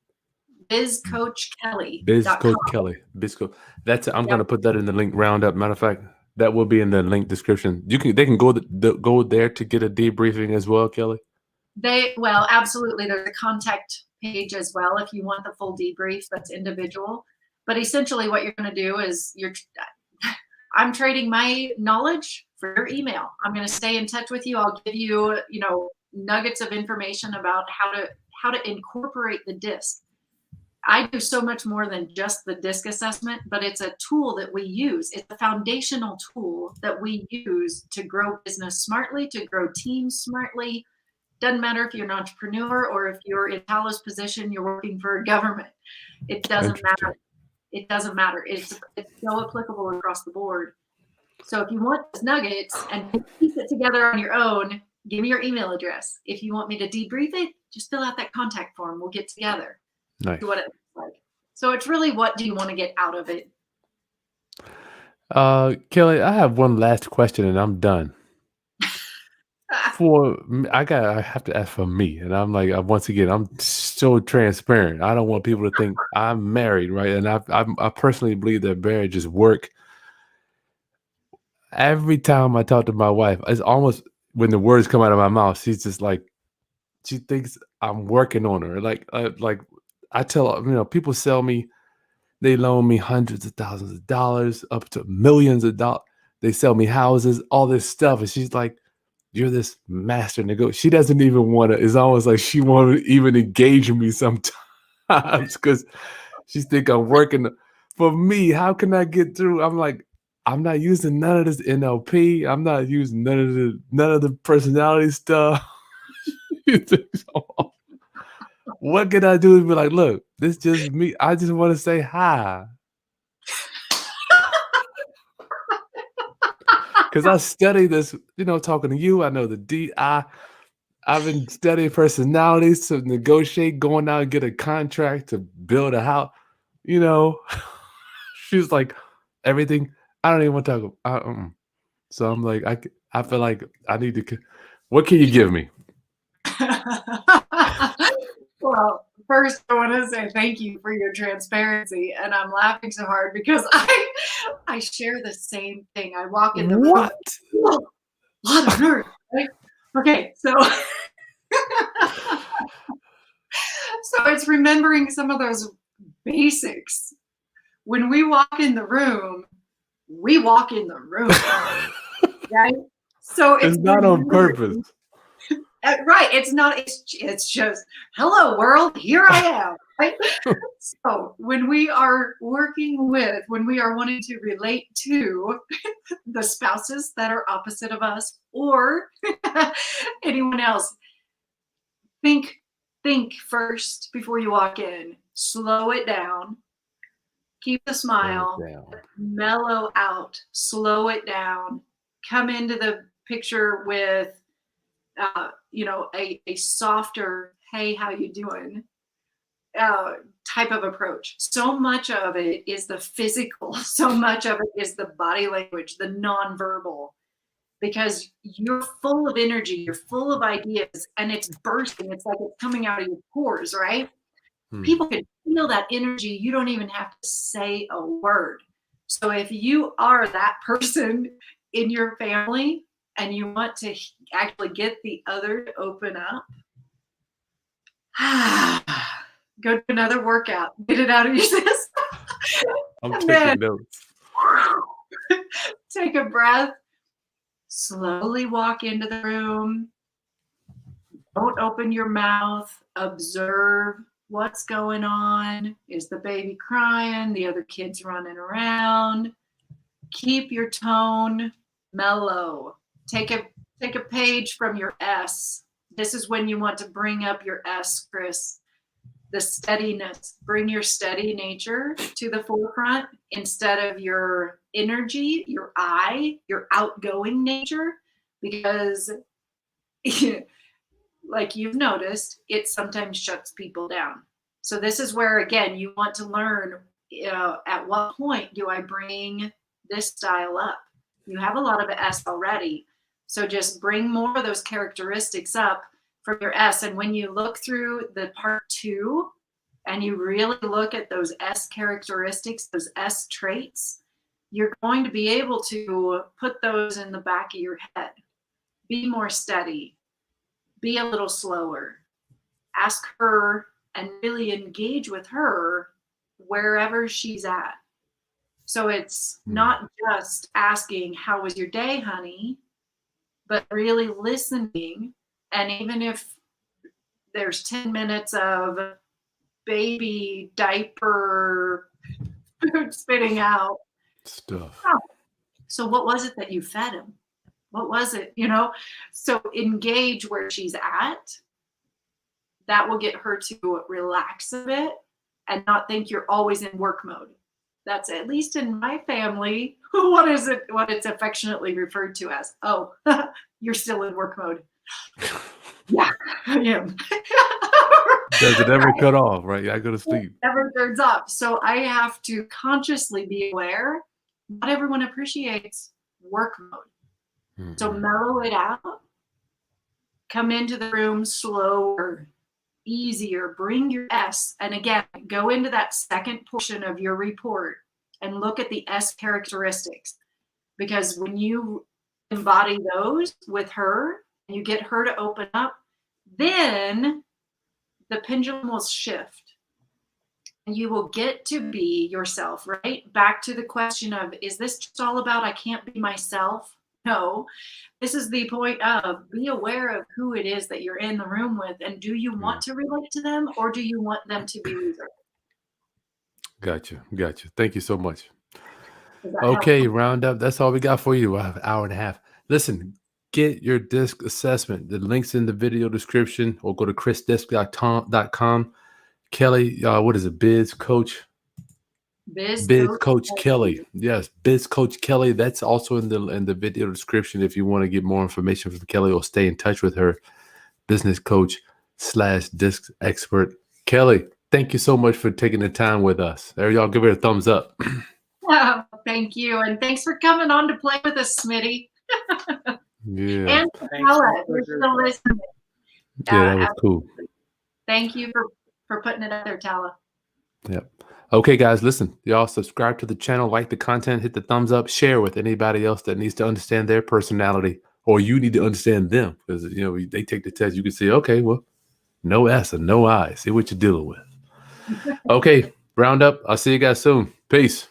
[SPEAKER 2] Biz Coach Kelly.
[SPEAKER 1] Biz Coach Kelly. Biz Coach. That's. I'm going to put that in the link roundup. Matter of fact, that will be in the link description. They can go there to get a debriefing as well, Kelly.
[SPEAKER 2] Well, absolutely. There's a contact page as well if you want the full debrief. That's individual. But essentially, what you're going to do is I'm trading my knowledge for your email. I'm going to stay in touch with you. I'll give you, nuggets of information about how to incorporate the DiSC. I do so much more than just the DiSC assessment, but it's a tool that we use. It's a foundational tool that we use to grow business smartly, to grow teams smartly. Doesn't matter if you're an entrepreneur or if you're in Tala's position, you're working for a government. It doesn't matter. It doesn't matter. It's so applicable across the board. So if you want those nuggets and piece it together on your own, give me your email address. If you want me to debrief it, just fill out that contact form. We'll get together.
[SPEAKER 1] Nice.
[SPEAKER 2] What it looks like. So it's really, what do you want to get out of it?
[SPEAKER 1] Kelly, I have one last question and I'm done. I have to ask for me, and I'm like, once again, I'm so transparent. I don't want people to think I'm married, right? And I personally believe that marriages work. Every time I talk to my wife, it's almost when the words come out of my mouth, she's just like, she thinks I'm working on her. Like I tell her, people sell me, they loan me hundreds of thousands of dollars, up to millions of dollars. They sell me houses, all this stuff, and she's like, you're this master negotiator. She doesn't even want to. It's almost like she won't even engage me sometimes because she's think I'm working. For me, how can I get through? I'm like, I'm not using none of this NLP. I'm not using none of the personality stuff. You think so? What can I do to be like, look, this just me. I just want to say hi. Because I study this, talking to you. I know the I've been studying personalities to negotiate, going out and get a contract to build a house. You know, she's like, everything. I don't even want to talk about. So I'm like, I feel like I need to. What can you give me?
[SPEAKER 2] Well, first I want to say thank you for your transparency, and I'm laughing so hard because I share the same thing. I walk in the room.
[SPEAKER 1] What?
[SPEAKER 2] A lot of nerds, right? Okay, so so it's remembering some of those basics. When we walk in the room, we walk in the room, right? So
[SPEAKER 1] It's not on purpose.
[SPEAKER 2] Right. It's not, it's just, hello world, here I am. Right? So when we are when we are wanting to relate to the spouses that are opposite of us or anyone else, think first before you walk in, slow it down, keep the smile, mellow out, slow it down, come into the picture with a softer, hey, how you doing, type of approach. So much of it is the physical. So much of it is the body language, the nonverbal, because you're full of energy, you're full of ideas, and it's bursting. It's like it's coming out of your pores, right? People can feel that energy. You don't even have to say a word. So if you are that person in your family, and you want to actually get the other to open up, go to another workout, get it out of your system.
[SPEAKER 1] I'm taking notes.
[SPEAKER 2] Take a breath, slowly walk into the room. Don't open your mouth. Observe what's going on. Is the baby crying? The other kids running around? Keep your tone mellow. Take a page from your S. This is when you want to bring up your S, Chris. The steadiness. Bring your steady nature to the forefront instead of your energy, your I, your outgoing nature, because like you've noticed, it sometimes shuts people down. So this is where, again, you want to learn at what point do I bring this style up? You have a lot of S already. So just bring more of those characteristics up from your S. And when you look through the part 2 and you really look at those S characteristics, those S traits, you're going to be able to put those in the back of your head. Be more steady. Be a little slower. Ask her and really engage with her wherever she's at. So it's not just asking, how was your day, honey? But really listening. And even if there's 10 minutes of baby diaper spitting out
[SPEAKER 1] stuff.
[SPEAKER 2] Oh, so what was it that you fed him? What was it? So engage where she's at. That will get her to relax a bit and not think you're always in work mode. That's, at least in my family, what it's affectionately referred to as. Oh, you're still in work mode. Yeah, I am.
[SPEAKER 1] Does it ever cut off, right? I go to sleep.
[SPEAKER 2] It never turns off. So I have to consciously be aware. Not everyone appreciates work mode. So mellow it out. Come into the room slower, easier. Bring your S. And again, go into that second portion of your report and look at the S characteristics. Because when you embody those with her and you get her to open up, then the pendulum will shift. And you will get to be yourself, right? Back to the question of, is this just all about I can't be myself? No, this is the point of, be aware of who it is that you're in the room with, and do you want to relate to them, or do you want them to be reserved?
[SPEAKER 1] Gotcha. Thank you so much. Okay, round up. That's all we got for you. An hour and a half. Listen, get your DiSC assessment. The link's in the video description, or go to chrisdisc.com. Kelly, what is it? Biz Coach Kelly. Yes, Biz Coach Kelly. That's also in the video description if you want to get more information from Kelly or stay in touch with her. Business coach / DiSC expert. Kelly, thank you so much for taking the time with us. There, y'all give her a thumbs up.
[SPEAKER 2] Oh, thank you. And thanks for coming on to play with us, Smitty.
[SPEAKER 1] Yeah.
[SPEAKER 2] And Tala, you're still listening.
[SPEAKER 1] Yeah, that was cool.
[SPEAKER 2] Thank you for putting it out there, Tala.
[SPEAKER 1] Yep. Okay, guys, listen. Y'all subscribe to the channel, like the content, hit the thumbs up, share with anybody else that needs to understand their personality, or you need to understand them, because they take the test. You can see, okay, well, no S and no I. See what you're dealing with. Okay, round up. I'll see you guys soon. Peace.